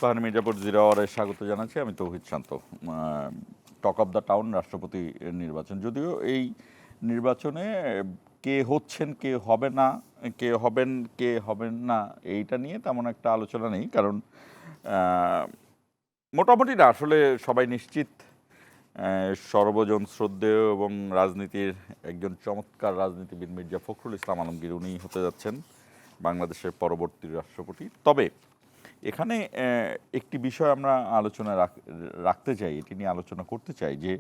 Ispahani Mirzapur zero আওয়ারে স্বাগত জানাচ্ছি। আমি তৌহিদ শান্ত। টক অফ দ্য টাউন রাষ্ট্রপতি নির্বাচন, যদিও এই নির্বাচনে কে হচ্ছেন, কে হবে না, কে হবেন, কে হবেন না, এইটা নিয়ে তেমন একটা আলোচনা নেই। কারণ মোটামুটি না, আসলে সবাই নিশ্চিত সর্বজন শ্রদ্ধেয় এবং রাজনীতির একজন চমৎকার রাজনীতিবিদ মির্জা ফখরুল ইসলাম আলমগীর উনি হতে যাচ্ছেন বাংলাদেশের পরবর্তী রাষ্ট্রপতি। তবে এখানে একটি বিষয় আমরা আলোচনা রাখতে চাই, এটি নিয়ে আলোচনা করতে চাই যে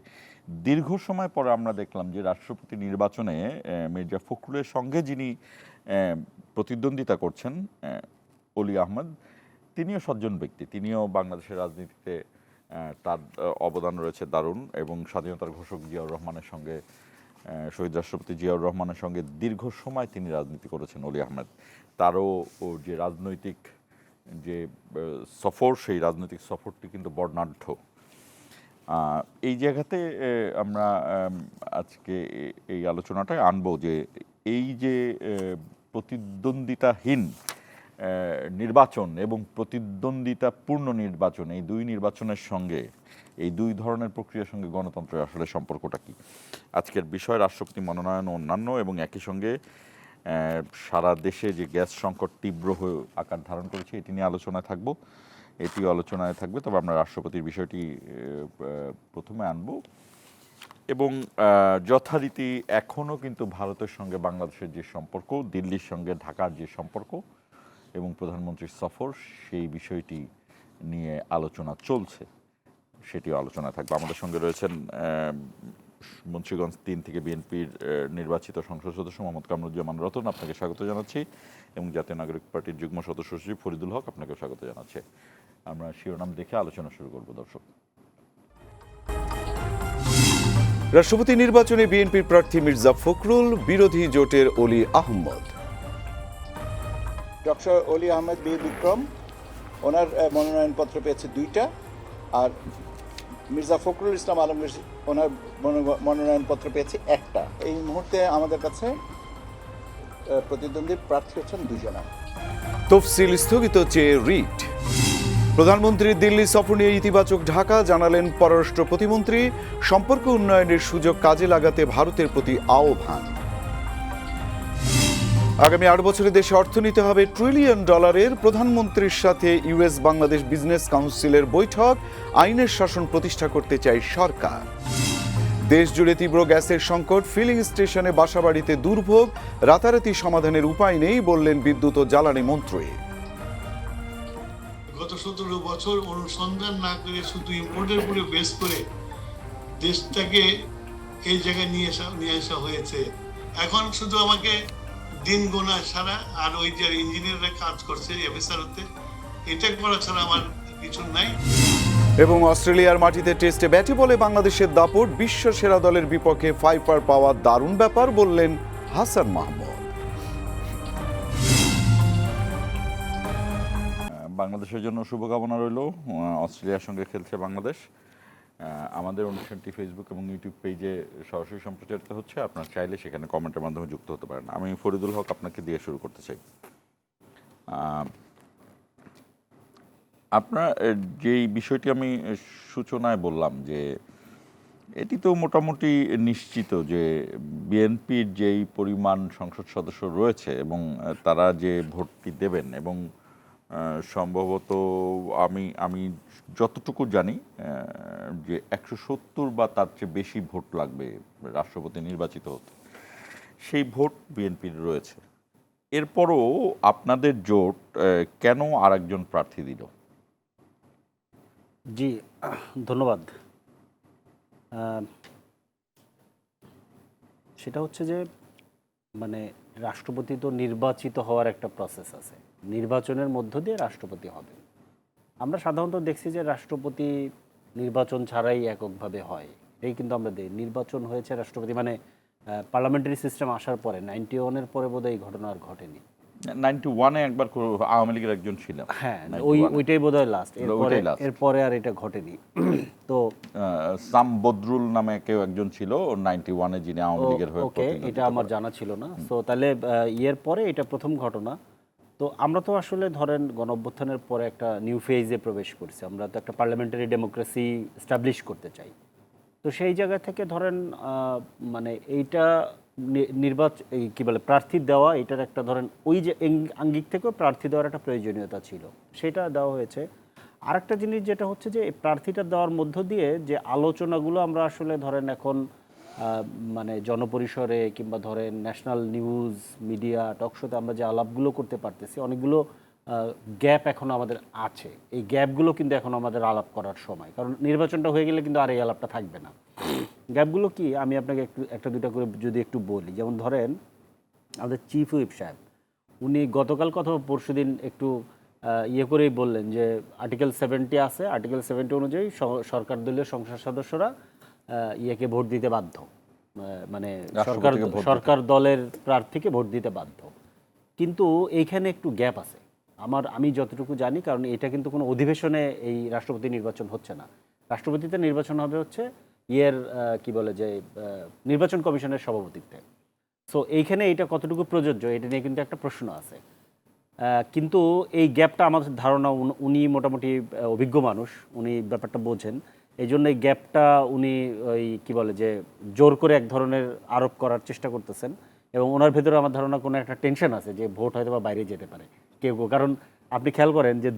দীর্ঘ সময় পরে আমরা দেখলাম যে রাষ্ট্রপতি নির্বাচনে মির্জা ফখরুলের সঙ্গে যিনি প্রতিদ্বন্দ্বিতা করছেন অলি আহমেদ, তিনিও সজ্জন ব্যক্তি, তিনিও বাংলাদেশের রাজনীতিতে তার অবদান রয়েছে দারুণ, এবং স্বাধীনতার ঘোষক জিয়াউর রহমানের সঙ্গে, শহীদ রাষ্ট্রপতি জিয়াউর রহমানের সঙ্গে দীর্ঘ সময় তিনি রাজনীতি করেছেন অলি আহমেদ। তারও যে রাজনৈতিক যে সফর, সেই রাজনৈতিক সফরটি কিন্তু বর্ণাঢ্য। এই জায়গাতে আমরা আজকে এই আলোচনাটায় আনবো যে এই যে প্রতিদ্বন্দ্বিতাহীন নির্বাচন এবং প্রতিদ্বন্দ্বিতাপূর্ণ নির্বাচন, এই দুই নির্বাচনের সঙ্গে, এই দুই ধরনের প্রক্রিয়ার সঙ্গে গণতন্ত্রের আসলে সম্পর্কটা কি, আজকের বিষয় রাষ্ট্রপতি মনোনয়ন ও অন্যান্য, এবং একই সঙ্গে সারা দেশে যে গ্যাস সংকট তীব্র হয়ে আকার ধারণ করেছে এটি নিয়ে আলোচনায় থাকবো, এটিও আলোচনায় থাকবে। তবে আমরা রাষ্ট্রপতির বিষয়টি প্রথমে আনব, এবং যথারীতি এখনও কিন্তু ভারতের সঙ্গে বাংলাদেশের যে সম্পর্ক, দিল্লির সঙ্গে ঢাকার যে সম্পর্ক এবং প্রধানমন্ত্রীর সফর, সেই বিষয়টি নিয়ে আলোচনা চলছে, সেটিও আলোচনায় থাকবে। আমাদের সঙ্গে রয়েছেন মুন্সিগঞ্জ ৩ থেকে বিএনপির নির্বাচিত সংসদ সদস্য মোহাম্মদ কামরুজ্জামান রতন, আপনাকে স্বাগত জানাচ্ছি, এবং জাতীয় নাগরিক পার্টির যুগ্ম সদস্য সচিব ফরিদুল হক, আপনাকেও স্বাগত জানাচ্ছি। আমরা শিরোনাম দেখে আলোচনা শুরু করব। দর্শক, রাষ্ট্রপতি নির্বাচনে বিএনপির প্রার্থী মির্জা ফখরুল, বিরোধী জোটের অলি আহমদ। ডক্টর অলি আহমেদ বীর বিক্রম, ওনার মনোনয়নপত্র পেয়েছে 2টা, আর মির্জা ফখরুল ইসলাম আলমগীর ওনার মনোনয়নপত্র পেয়েছে 1টা। এই মুহূর্তে আমাদের কাছে প্রতিদ্বন্দ্বী প্রার্থী হচ্ছেন 2 জনা। তফসিল স্থগিত চেয়ে রিট। প্রধানমন্ত্রীর দিল্লি সফর নিয়ে ইতিবাচক ঢাকা, জানালেন পররাষ্ট্র প্রতিমন্ত্রী। সম্পর্ক উন্নয়নের সুযোগ কাজে লাগাতে ভারতের প্রতি আহ্বান। আগামী 8 বছরে দেশে অর্থনীতি হবে $1 ট্রিলিয়ন। প্রধানমন্ত্রীর সাথে ইউএস বাংলাদেশ বিজনেস কাউন্সিলের বৈঠক। আইনের শাসন প্রতিষ্ঠা করতে চায় সরকার। দেশ জুড়ে তীব্র গ্যাসের সংকট, ফিলিং স্টেশনে বাসাবাড়িতে দুর্ভোগ, রাতারাতি সমাধানের উপায় নেই বললেন বিদ্যুৎ ও জ্বালানি মন্ত্রী। গত 17 বছর অনুসন্ধান না করে শুধু ইম্পোর্টের উপরে বেস করে দেশটাকে এই জায়গায় নিয়ে আসা হয়েছে। এখন শুধু আমাকে দিন গোনা ছাড়া, আর ওই যে ইঞ্জিনিয়াররা কাজ করছে এফএসআর হতে, এটা করা ছাড়া আমার কিছু নাই। এবং অস্ট্রেলিয়ার মাটিতে টেস্টে ব্যাটে বলে বাংলাদেশের দাপট, বিশ্ব সেরা দলের বিপক্ষে 5 পাওয়া দারুণ ব্যাপার বললেন হাসান মাহমুদ। বাংলাদেশের জন্য শুভকামনা রইল। অস্ট্রেলিয়ার সঙ্গে খেলছে বাংলাদেশ। আমাদের অনুষ্ঠানটি ফেসবুক এবং ইউটিউব পেজে সরাসরি সম্প্রচারিত হচ্ছে, আপনার চাইলে সেখানে কমেন্টের মাধ্যমে যুক্ত হতে পারেন। আমি ফরিদুল হক আপনাকে দিয়ে শুরু করতে চাই। আপনার যেই বিষয়টি আমি সূচনায় বললাম যে এটি তো মোটামুটি নিশ্চিত যে বিএনপির যেই পরিমাণ সংসদ সদস্য রয়েছে এবং তারা যে ভোটটি দেবেন, এবং সম্ভবত আমি যতটুকু জানি যে 170 বা তার চেয়ে বেশি ভোট লাগবে রাষ্ট্রপতি নির্বাচিত হতে, সেই ভোট বিএনপির রয়েছে। এরপরও আপনাদের জোট কেন আরেকজন প্রার্থী দিল? জি, ধন্যবাদ। সেটা হচ্ছে যে মানে রাষ্ট্রপতি তো নির্বাচিত হওয়ার একটা প্রসেস আছে, নির্বাচনের মধ্য দিয়ে রাষ্ট্রপতি হবে। আমরা সাধারণত দেখছি যে রাষ্ট্রপতি নির্বাচন ছাড়াই এককভাবে হয়, এই কিন্তু আমরা নির্বাচন হয়েছে রাষ্ট্রপতি মানে পার্লামেন্টারি সিস্টেম আসার পরে 91-এর পরে বোধহয় এই ঘটনা আর ঘটেনি। 91-এ একবার আওয়ামী লীগের একজন ছিলেন, হ্যাঁ ওইটাই বোধহয় লাস্ট, এরপরে আর এটা ঘটেনি। তো সাম বদরুল নামে কেউ একজন ছিল 91-এ, যিনি আওয়ামী লীগের হয়ে, ওকে, এটা আমার জানা ছিল না। তো তাহলে ইয়ের পরে এটা প্রথম ঘটনা। তো আমরা তো আসলে ধরেন গণঅভ্যুত্থানের পরে একটা নিউ ফেজে প্রবেশ করছি, আমরা তো একটা পার্লামেন্টারি ডেমোক্রেসি এস্টাবলিশ করতে চাই। তো সেই জায়গা থেকে ধরেন মানে এইটা নির্বাচন এই কী বলে প্রার্থী দেওয়া, এটার একটা ধরেন ওই যে আঙ্গিক থেকেও প্রার্থী দেওয়ার একটা প্রয়োজনীয়তা ছিল, সেটা দেওয়া হয়েছে। আরেকটা জিনিস যেটা হচ্ছে যে এই প্রার্থীটা দেওয়ার মধ্য দিয়ে যে আলোচনাগুলো আমরা আসলে ধরেন এখন মানে জনপরিসরে কিংবা ধরেন ন্যাশনাল নিউজ মিডিয়া টকশোতে আমরা যে আলাপগুলো করতে পারতেছি, অনেকগুলো গ্যাপ এখনও আমাদের আছে। এই গ্যাপগুলো কিন্তু এখন আমাদের আলাপ করার সময়, কারণ নির্বাচনটা হয়ে গেলে কিন্তু আর এই আলাপটা থাকবে না। গ্যাপগুলো কি আমি আপনাকে একটা দুটা করে যদি একটু বলি, যেমন ধরেন আমাদের চিফ হুইপ সাহেব উনি গতকাল কথা পরশুদিন একটু ইয়ে করেই বললেন যে আর্টিকেল 70 আছে, আর্টিকেল 70 অনুযায়ী সরকার দলীয় সংসদ সদস্যরা ইয়েকে ভোট দিতে বাধ্য, মানে সরকার দলের প্রার্থীকে ভোট দিতে বাধ্য। কিন্তু এইখানে একটু গ্যাপ আছে আমি যতটুকু জানি, কারণ এটা কিন্তু কোনো অধিবেশনে এই রাষ্ট্রপতি নির্বাচন হচ্ছে না। রাষ্ট্রপতিতে নির্বাচন হবে হচ্ছে কি বলে যে নির্বাচন কমিশনের সভাপতিত্বে। সো এইখানে এইটা কতটুকু প্রযোজ্য এটা নিয়ে কিন্তু একটা প্রশ্ন আছে। কিন্তু এই গ্যাপটা আমার ধারণা উনি মোটামুটি অভিজ্ঞ মানুষ, উনি ব্যাপারটা বোঝেন, এই জন্য এই গ্যাপটা উনি ওই কী বলে যে জোর করে এক ধরনের আরোপ করার চেষ্টা করতেছেন। এবং ওনার ভেতরে আমার ধারণা কোনো একটা টেনশন আছে যে ভোট হয়তো বা বাইরে যেতে পারে কেউ, কারণ আপনি খেয়াল করেন যে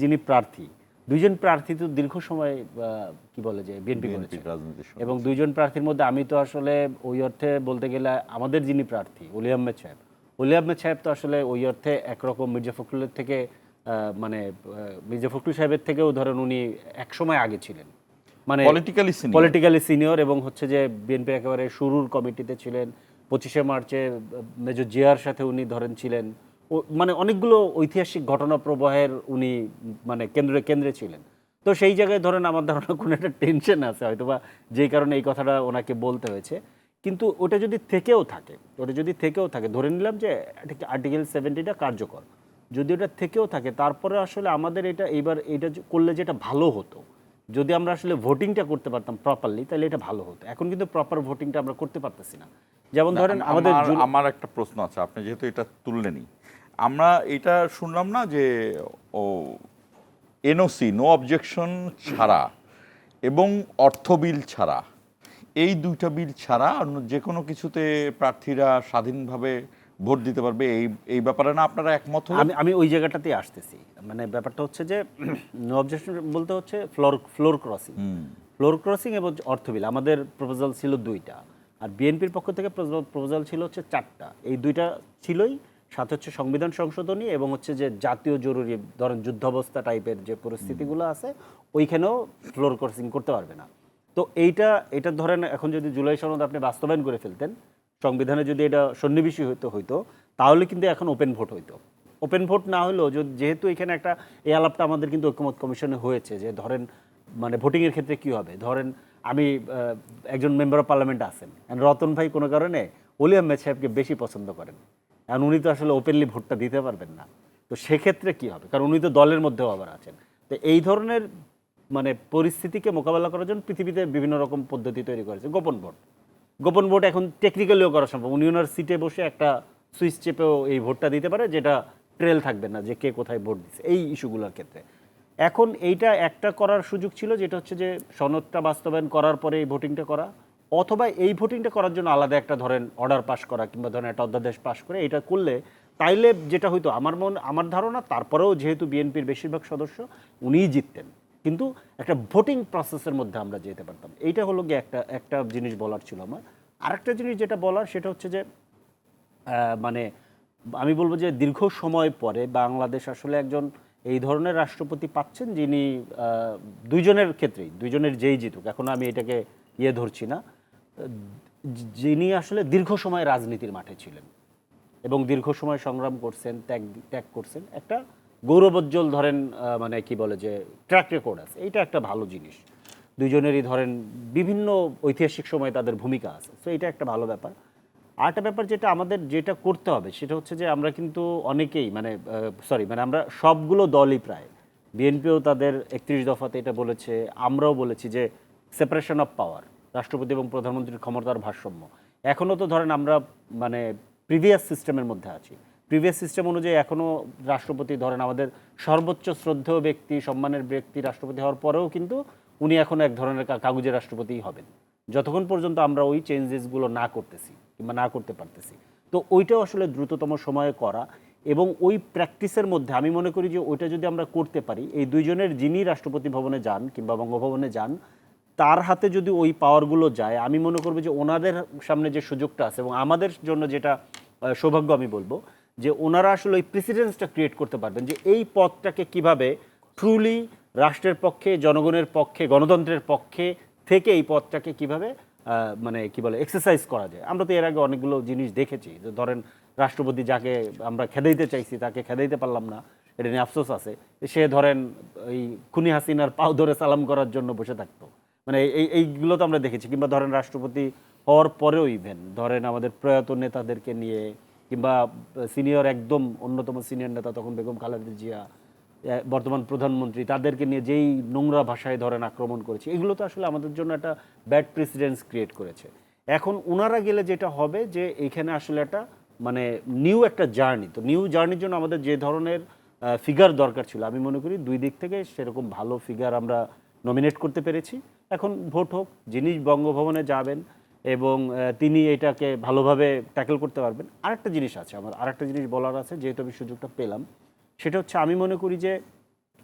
যিনি প্রার্থী, দুইজন প্রার্থী তো দীর্ঘ সময় কি বলে যে বিএনপি করেছে, এবং দুইজন প্রার্থীর মধ্যে আমি তো আসলে ওই অর্থে বলতে গেলে আমাদের যিনি প্রার্থী ওলি আহমেদ সাহেব তো আসলে ওই অর্থে একরকম মির্জা ফখরুলের থেকে মানে মির্জা ফখরুল সাহেবের থেকেও ধরেন উনি এক সময় আগে ছিলেন, মানে পলিটিক্যালি সিনিয়র, এবং হচ্ছে যে বিএনপির একেবারে শুরুর কমিটিতে ছিলেন। 25শে মার্চে মেজর জিয়ার সাথে উনি ধরেন ছিলেন, মানে অনেকগুলো ঐতিহাসিক ঘটনা প্রবাহের উনি মানে কেন্দ্রে ছিলেন। তো সেই জায়গায় ধরেন আমার ধারণা কোনো একটা টেনশন আছে হয়তোবা, যেই কারণে এই কথাটা ওনাকে বলতে হয়েছে। কিন্তু ওটা যদি থেকেও থাকে ধরে নিলাম যে আর্টিকেল 70টা কার্যকর, যদি ওটা থেকেও থাকে, তারপরে আসলে আমাদের এটা করলে যেটা ভালো হতো, যদি আমরা আসলে ভোটিংটা করতে পারতাম প্রপারলি, তাহলে এটা ভালো হতো। এখন কিন্তু প্রপার ভোটিংটা আমরা করতে পারতেছি না। যেমন ধরেন আমার একটা প্রশ্ন আছে, আপনি যেহেতু এটা তুললেনই, আমরা এটা শুনলাম না যে এনওসি নো অবজেকশন ছাড়া এবং অর্থ বিল ছাড়া, এই দুইটা বিল ছাড়া অন্য যে কোনো কিছুতে প্রার্থীরা স্বাধীনভাবে ভোট দিতে পারবে, এই ব্যাপারে না আপনারা একমত? আমি ওই জায়গাটাতেই আসতেছি। মানে ব্যাপারটা হচ্ছে যে নো অবজেকশন বলতে হচ্ছে ফ্লোর ক্রসিং এবং অর্থ বিল। আমাদের প্রপোজাল ছিল 2টা, আর বিএনপির পক্ষ থেকে প্রপোজাল ছিল হচ্ছে 4টা। এই 2টা ছিলই, সাথে হচ্ছে সংবিধান সংশোধনী এবং হচ্ছে যে জাতীয় জরুরি ধরেন যুদ্ধাবস্থা টাইপের যে পরিস্থিতিগুলো আছে ওইখানেও ফ্লোর ক্রসিং করতে পারবে না। তো এটা ধরেন এখন যদি জুলাই সনদ আপনি বাস্তবায়ন করে ফেলতেন, সংবিধানে যদি এটা সন্নিবেশী হইতো, তাহলে কিন্তু এখন ওপেন ভোট হইতো। ওপেন ভোট না হলেও যেহেতু এখানে একটা এই আলাপটা আমাদের কিন্তু ঐক্যমত কমিশনে হয়েছে যে ধরেন মানে ভোটিংয়ের ক্ষেত্রে কি হবে, ধরেন আমি একজন মেম্বার অফ পার্লামেন্ট আছেন, রতন ভাই কোনো কারণে ওলি আহমেদ সাহেবকে বেশি পছন্দ করেন, কারণ উনি তো আসলে ওপেনলি ভোটটা দিতে পারবেন না। তো সেক্ষেত্রে কি হবে, কারণ উনি তো দলের মধ্যেও আবার আছেন। তো এই ধরনের মানে পরিস্থিতিকে মোকাবেলা করার জন্য পৃথিবীতে বিভিন্ন রকম পদ্ধতি তৈরি করেছে। গোপন ভোট এখন টেকনিক্যালিও করা সম্ভব। উনি ওনার সিটে বসে একটা সুইচ চেপেও এই ভোটটা দিতে পারে, যেটা ট্রেল থাকবে না যে কে কোথায় ভোট দিচ্ছে এই ইস্যুগুলোর ক্ষেত্রে। এখন এইটা একটা করার সুযোগ ছিল, যেটা হচ্ছে যে সনদটা বাস্তবায়ন করার পরে এই ভোটিংটা করা, অথবা এই ভোটিংটা করার জন্য আলাদা একটা ধরেন অর্ডার পাস করা কিংবা ধরেন একটা অধ্যাদেশ পাস করে এটা করলে, তাইলে যেটা হয়তো আমার ধারণা, তারপরেও যেহেতু বিএনপির বেশিরভাগ সদস্য উনিই জিততেন, কিন্তু একটা ভোটিং প্রসেসের মধ্যে আমরা যেতে পারতাম। এইটা হলো গিয়ে একটা জিনিস বলার ছিল আমার। আরেকটা জিনিস যেটা বলার সেটা হচ্ছে যে মানে আমি বলবো যে দীর্ঘ সময় পরে বাংলাদেশ আসলে একজন এই ধরনের রাষ্ট্রপতি পাচ্ছেন, যিনি দুইজনের ক্ষেত্রেই, দুইজনের যেই জিতুক, এখন আমি এটাকে ধরছি না, যিনি আসলে দীর্ঘ সময় রাজনীতির মাঠে ছিলেন এবং দীর্ঘ সময় সংগ্রাম করছেন, ত্যাগ করছেন, একটা গৌরবোজ্জ্বল ধরেন মানে কি বলে যে ট্র্যাক রেকর্ড আছে। এইটা একটা ভালো জিনিস, দুইজনেরই ধরেন বিভিন্ন ঐতিহাসিক সময়ে তাদের ভূমিকা আছে। সো এটা একটা ভালো ব্যাপার। আরেকটা ব্যাপার যেটা করতে হবে সেটা হচ্ছে যে আমরা কিন্তু অনেকেই মানে আমরা সবগুলো দলই প্রায়, বিএনপিও তাদের 31 দফাতে এটা বলেছে, আমরাও বলেছি যে সেপারেশন অফ পাওয়ার, রাষ্ট্রপতি এবং প্রধানমন্ত্রীর ক্ষমতার ভারসাম্য। এখনও তো ধরেন আমরা মানে প্রিভিয়াস সিস্টেমের মধ্যে আছি, প্রিভিয়াস সিস্টেম অনুযায়ী এখনও রাষ্ট্রপতি ধরেন আমাদের সর্বোচ্চ শ্রদ্ধেয় ব্যক্তি, সম্মানের ব্যক্তি রাষ্ট্রপতি হওয়ার পরেও কিন্তু উনি এখন এক ধরনের কাগজের রাষ্ট্রপতিই হবেন, যতক্ষণ পর্যন্ত আমরা ওই চেঞ্জেসগুলো না করতেছি কিংবা না করতে পারতেছি। তো ওইটাও আসলে দ্রুততম সময়ে করা, এবং ওই প্র্যাকটিসের মধ্যে আমি মনে করি যে ওইটা যদি আমরা করতে পারি, এই দুইজনের যিনি রাষ্ট্রপতি ভবনে যান কিংবা বঙ্গভবনে যান, তার হাতে যদি ওই পাওয়ারগুলো যায়, আমি মনে করবো যে ওনাদের সামনে যে সুযোগটা আছে এবং আমাদের জন্য যেটা সৌভাগ্য আমি বলবো, যে ওনারা আসলে ওই প্রেসিডেন্সটা ক্রিয়েট করতে পারবেন, যে এই পথটাকে কিভাবে ট্রুলি রাষ্ট্রের পক্ষে, জনগণের পক্ষে, গণতন্ত্রের পক্ষে থেকে এই পথটাকে কিভাবে মানে কি বলে এক্সারসাইজ করা যায়। আমরা তো এর আগে অনেকগুলো জিনিস দেখেছি, যে ধরেন রাষ্ট্রপতি যাকে আমরা খেদাইতে চাইছি তাকে খেদাইতে পারলাম না, এটা নিয়ে আফসোস আছে। সে ধরেন ওই খুনি হাসিনার পাও ধরে সালাম করার জন্য বসে থাকতো, মানে এইগুলো তো আমরা দেখেছি। কিংবা ধরেন রাষ্ট্রপতি হওয়ার পরেও ইভেন ধরেন আমাদের প্রয়াত নেতাদেরকে নিয়ে, কিংবা সিনিয়র একদম অন্যতম সিনিয়র নেতা তখন বেগম খালেদা জিয়া, বর্তমান প্রধানমন্ত্রী, তাদেরকে নিয়ে যেই নোংরা ভাষায় ধরেন আক্রমণ করেছে, এগুলো তো আসলে আমাদের জন্য একটা ব্যাড প্রেসিডেন্স ক্রিয়েট করেছে। এখন ওনারা গেলে যেটা হবে যে এইখানে আসলে একটা মানে নিউ একটা জার্নি, তো নিউ জার্নির জন্য আমাদের যে ধরনের ফিগার দরকার ছিল, আমি মনে করি দুই দিক থেকে সেরকম ভালো ফিগার আমরা নমিনেট করতে পেরেছি। এখন ভোট হোক, যিনি বঙ্গভবনে যাবেন এবং তিনি এটাকে ভালোভাবে ট্যাকেল করতে পারবেন। আরেকটা জিনিস আছে, আমার আরেকটা জিনিস বলার আছে, যেহেতু আমি সুযোগটা পেলাম, সেটা হচ্ছে আমি মনে করি যে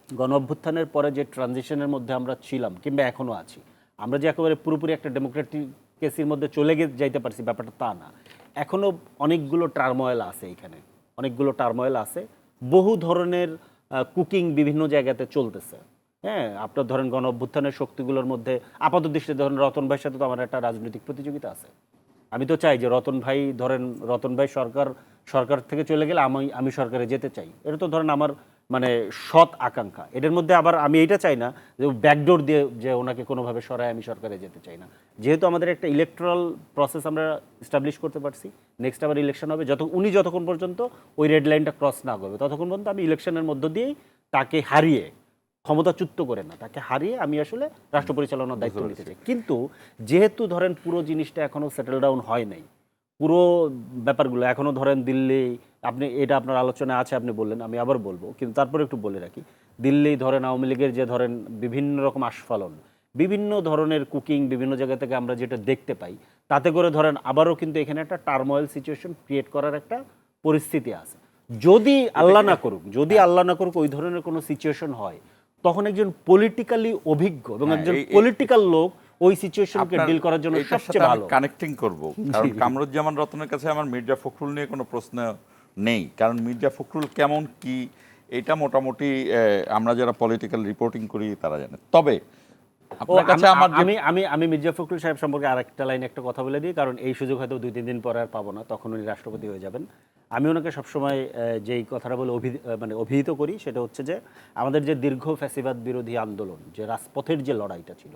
গণ অভ্যুত্থানের পরে যে ট্রানজিশনের মধ্যে আমরা ছিলাম কিংবা এখনও আছি, আমরা যে একেবারে পুরোপুরি একটা ডেমোক্রেটিক কেসির মধ্যে চলে যাইতে পারছি ব্যাপারটা তা না। এখনও অনেকগুলো টার্ময়েল আছে, এখানে অনেকগুলো টার্ময়েল আছে, বহু ধরনের কুকিং বিভিন্ন জায়গাতে চলতেছে। হ্যাঁ, আপনার ধরেন গণ অভ্যুত্থানের শক্তিগুলোর মধ্যে আপাত দৃষ্টিতে ধরেন রতন ভাইয়ের সাথে তো আমার একটা রাজনৈতিক প্রতিযোগিতা আছে। আমি তো চাই যে রতন ভাই ধরেন রতন ভাই সরকার থেকে চলে গেলে আমি সরকারে যেতে চাই, এটা তো ধরেন আমার মানে সৎ আকাঙ্ক্ষা। এটার মধ্যে আবার আমি এইটা চাই না যে ব্যাকডোর দিয়ে যে ওনাকে কোনোভাবে সরায় আমি সরকারে যেতে চাই না। যেহেতু আমাদের একটা ইলেকট্রাল প্রসেস আমরা এস্টাবলিশ করতে পারছি, নেক্সট আবার ইলেকশন হবে, উনি যতক্ষণ পর্যন্ত ওই রেড লাইনটা ক্রস না করবে ততক্ষণ পর্যন্ত আমি ইলেকশনের মধ্য দিয়েই তাকে হারিয়ে, ক্ষমতাচ্যুত করে না, তাকে হারিয়ে আমি আসলে রাষ্ট্র পরিচালনার দায়িত্ব নিতে চাই। কিন্তু যেহেতু ধরেন পুরো জিনিসটা এখনও সেটেল ডাউন হয় নাই, পুরো ব্যাপারগুলো এখনও ধরেন দিল্লি, আপনি এটা আপনার আলোচনায় আছে আপনি বললেন, আমি আবার বলবো, কিন্তু তারপরে একটু বলে রাখি, দিল্লি ধরেন আওয়ামী লীগের যে ধরেন বিভিন্ন রকম আস্ফালন, বিভিন্ন ধরনের কুকিং বিভিন্ন জায়গা থেকে আমরা যেটা দেখতে পাই, তাতে করে ধরেন আবারও কিন্তু এখানে একটা টার্ময়েল সিচুয়েশন ক্রিয়েট করার একটা পরিস্থিতি আছে। যদি আল্লাহ না করুক ওই ধরনের কোনো সিচুয়েশন হয়, তখন একজন পলিটিক্যালি অভিজ্ঞ এবং একজন পলিটিক্যাল লোক ওই সিচুয়েশনকে ডিল করার জন্য সবচেয়ে ভালো। কানেক্টিং করব, কারণ কামরুজ্জামান রতনের কাছে আমার মির্জা ফখরুল নিয়ে কোনো প্রশ্ন নেই, কারণ মির্জা ফখরুল কেমন কি এটা মোটামুটি আমরা যারা পলিটিক্যাল রিপোর্টিং করি তারা জানে। তবে আপনার কাছে আমি মির্জা ফখরুল সাহেব সম্পর্কে আরেকটা লাইন একটা কথা বলে দিই, কারণ এই সুযোগ হয়তো 2-3 দিন পরে আর পাবো না, তখন উনি রাষ্ট্রপতি হয়ে যাবেন। আমি ওনাকে সবসময় যেই কথাটা বলে অভিহিত করি, সেটা হচ্ছে যে আমাদের যে দীর্ঘ ফ্যাসিবাদ বিরোধী আন্দোলন, যে রাজপথের যে লড়াইটা ছিল,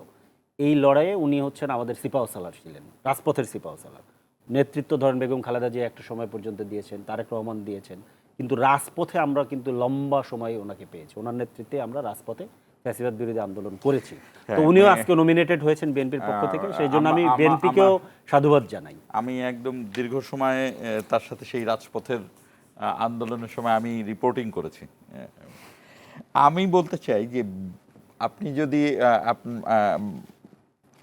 এই লড়াইয়ে উনি হচ্ছেন আমাদের সিপাহসালার ছিলেন, রাজপথের সিপাহসালার। নেতৃত্ব ধরেন বেগম খালেদা জিয়া একটা সময় পর্যন্ত দিয়েছেন, তারেক রহমান দিয়েছেন, কিন্তু রাজপথে আমরা কিন্তু লম্বা সময় ওনাকে পেয়েছি, ওনার নেতৃত্বে আমরা রাজপথে ফ্যাসিবাদ বিরোধী আন্দোলন করেছি। তো উনিও আজকে নমিনেটেড হয়েছেন বিএনপির পক্ষ থেকে, সেই জন্য আমি বিএনপিকেও সাধুবাদ জানাই। আমি একদম দীর্ঘ সময় তার সাথে সেই রাজপথের আন্দোলনের সময় আমি রিপোর্টিং করেছি। আমি বলতে চাই যে আপনি যদি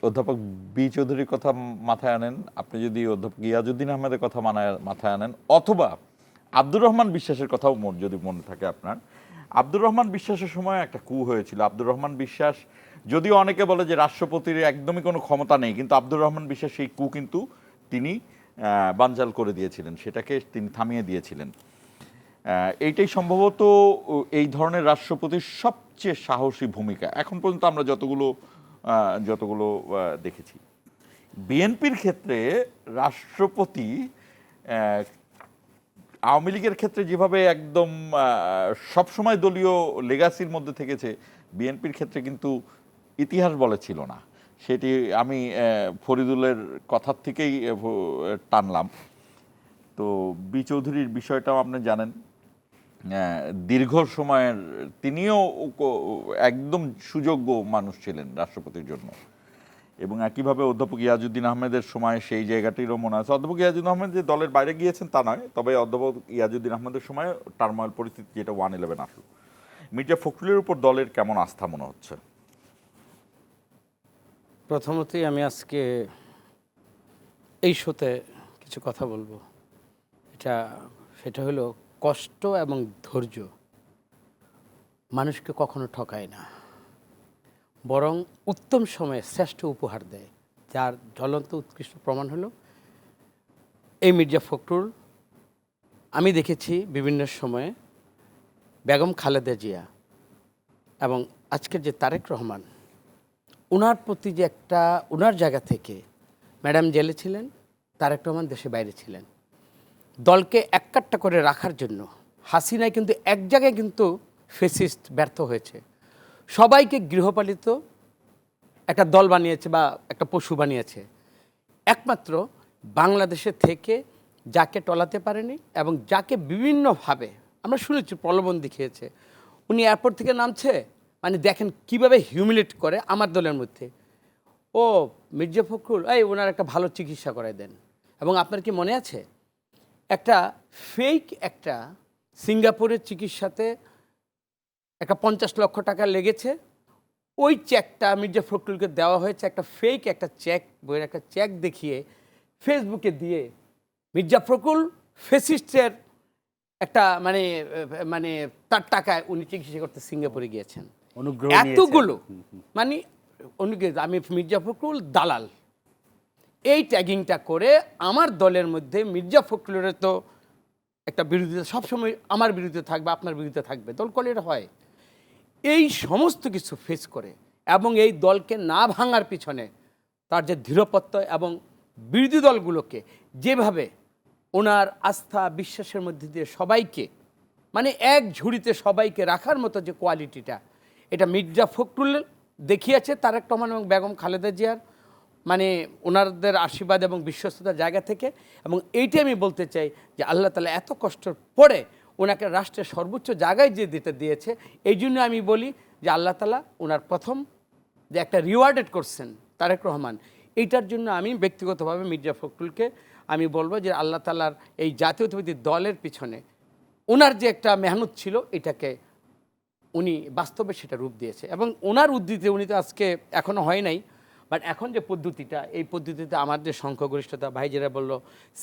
অধ্যাপক বি চৌধুরীর কথা মাথায় আনেন, আপনি যদি অধ্যাপক গিয়াজউদ্দিন আহমেদের কথা মাথায় আনেন, অথবা আব্দুর রহমান বিশ্বাসের কথাও যদি মনে থাকে আপনার, আব্দুর রহমান বিশ্বাসের সময় একটা কু হয়েছিল। আব্দুর রহমান বিশ্বাস, যদিও অনেকে বলে যে রাষ্ট্রপতির একদমই কোনো ক্ষমতা নেই, কিন্তু আব্দুর রহমান বিশ্বাস সেই কু কিন্তু তিনি বানচাল করে দিয়েছিলেন, সেটাকে তিনি থামিয়ে দিয়েছিলেন। এইটাই সম্ভবত এই ধরনের রাষ্ট্রপতির সবচেয়ে সাহসী ভূমিকা এখন পর্যন্ত আমরা যতগুলো দেখেছি। বিএনপির ক্ষেত্রে রাষ্ট্রপতি আওয়ামী লীগের ক্ষেত্রে যেভাবে একদম সবসময় দলীয় লেগাসির মধ্যে থেকেছে, বিএনপির ক্ষেত্রে কিন্তু ইতিহাস বলে ছিল না। সেটি আমি ফরিদুলের কথার থেকেই টানলাম। তো বি চৌধুরীর বিষয়টাও আপনি জানেন, দীর্ঘ সময়ের তিনিও একদম সুযোগ্য মানুষ ছিলেন রাষ্ট্রপতির জন্য, এবং একইভাবে অধ্যাপক ইয়াজউদ্দিন আহমেদের সময় সেই জায়গাটিরও মনে আছে। অধ্যাপক ইয়াজউদ্দিন আহমেদ যে দলের বাইরে গিয়েছেন তা নয়, তবে অধ্যাপক ইয়াজউদ্দিন আহমেদের সময় টার্মোয়েল পরিস্থিতি যেটা 1/11 আসলো, মির্জা ফখরুলের উপর দলের কেমন আস্থা মনে হচ্ছে? প্রথমতই আমি আজকে এই শোতে কিছু কথা বলবো, সেটা হলো কষ্ট এবং ধৈর্য মানুষকে কখনো ঠকায় না, বরং উত্তম সময়ে শ্রেষ্ঠ উপহার দেয়। যার জ্বলন্ত উৎকৃষ্ট প্রমাণ হলো এই মির্জা ফখরুল। আমি দেখেছি বিভিন্ন সময়ে বেগম খালেদা জিয়া এবং আজকের যে তারেক রহমান, ওনার প্রতি যে একটা, ওনার জায়গা থেকে ম্যাডাম জেলে ছিলেন, তারেক রহমান দেশে বাইরে ছিলেন, দলকে এককাট্টা করে রাখার জন্য হাসিনাই কিন্তু এক জায়গায় কিন্তু ফেসিস্ট ব্যর্থ হয়েছে, সবাইকে গৃহপালিত একটা দল বানিয়েছে বা একটা পশু বানিয়েছে। একমাত্র বাংলাদেশে থেকে যাকে টলাতে পারেনি এবং যাকে বিভিন্নভাবে আমরা শুনেছি প্রলোভন দেখিয়েছে, উনি এয়ারপোর্ট থেকে নামছে, মানে দেখেন কিভাবে হিউমিলেট করে আমার দলের মধ্যে। ও মির্জা ফখরুল, ওনার একটা ভালো চিকিৎসা করায় দেন। এবং আপনার কি মনে আছে একটা ফেক একটা সিঙ্গাপুরের চিকিৎসাতে একটা 50 লক্ষ টাকা লেগেছে, ওই চেকটা মির্জা ফখরুলকে দেওয়া হয়েছে, একটা ফেক একটা চেক, বইয়ের একটা চেক দেখিয়ে ফেসবুকে দিয়ে মির্জা ফখরুল ফেসিস্টের একটা মানে মানে তার টাকায় উনি চিকিৎসা করতে সিঙ্গাপুরে গিয়েছেন। অনুগ্রহ এতগুলো মানে আমি মির্জা ফখরুল দালাল, এই ট্যাগিংটা করে আমার দলের মধ্যে মির্জা ফখরুলের তো একটা বিরোধিতা সবসময় আমার বিরুদ্ধে থাকবে, আপনার বিরুদ্ধে থাকবে, দল কলের হয়। এই সমস্ত কিছু ফেস করে এবং এই দলকে না ভাঙার পিছনে তার যে দৃঢ়প্রত্যয় এবং বিরোধী দলগুলোকে যেভাবে ওনার আস্থা বিশ্বাসের মধ্যে দিয়ে সবাইকে মানে এক ঝুড়িতে সবাইকে রাখার মতো যে কোয়ালিটিটা, এটা মির্জা ফখরুল দেখিয়েছে তারেক রহমান এবং বেগম খালেদা জিয়ার মানে ওনাদের আশীর্বাদ এবং বিশ্বস্ততার জায়গা থেকে। এবং এইটাই আমি বলতে চাই যে আল্লাহ তাআলা এত কষ্টের পরে ওনাকে রাষ্ট্রের সর্বোচ্চ জায়গায় যে দিতে দিয়েছে, এই জন্য আমি বলি যে আল্লাহ তাআলা ওনার প্রথম যে একটা রিওয়ার্ডেড করছেন তারেক রহমান, এইটার জন্য আমি ব্যক্তিগতভাবে মির্জা ফখরুলকে আমি বলবো যে আল্লাহ তাআলার এই জাতীয়তাবাদী দলের পিছনে ওনার যে একটা মেহনত ছিল, এটাকে উনি বাস্তবে সেটা রূপ দিয়েছে। এবং ওনার উদ্ধৃতি উনি তো আজকে এখনও হয় নাই, বাট এখন যে পদ্ধতিটা, এই পদ্ধতিতে আমার যে সংখ্যাগরিষ্ঠতা, ভাই যেটা বললো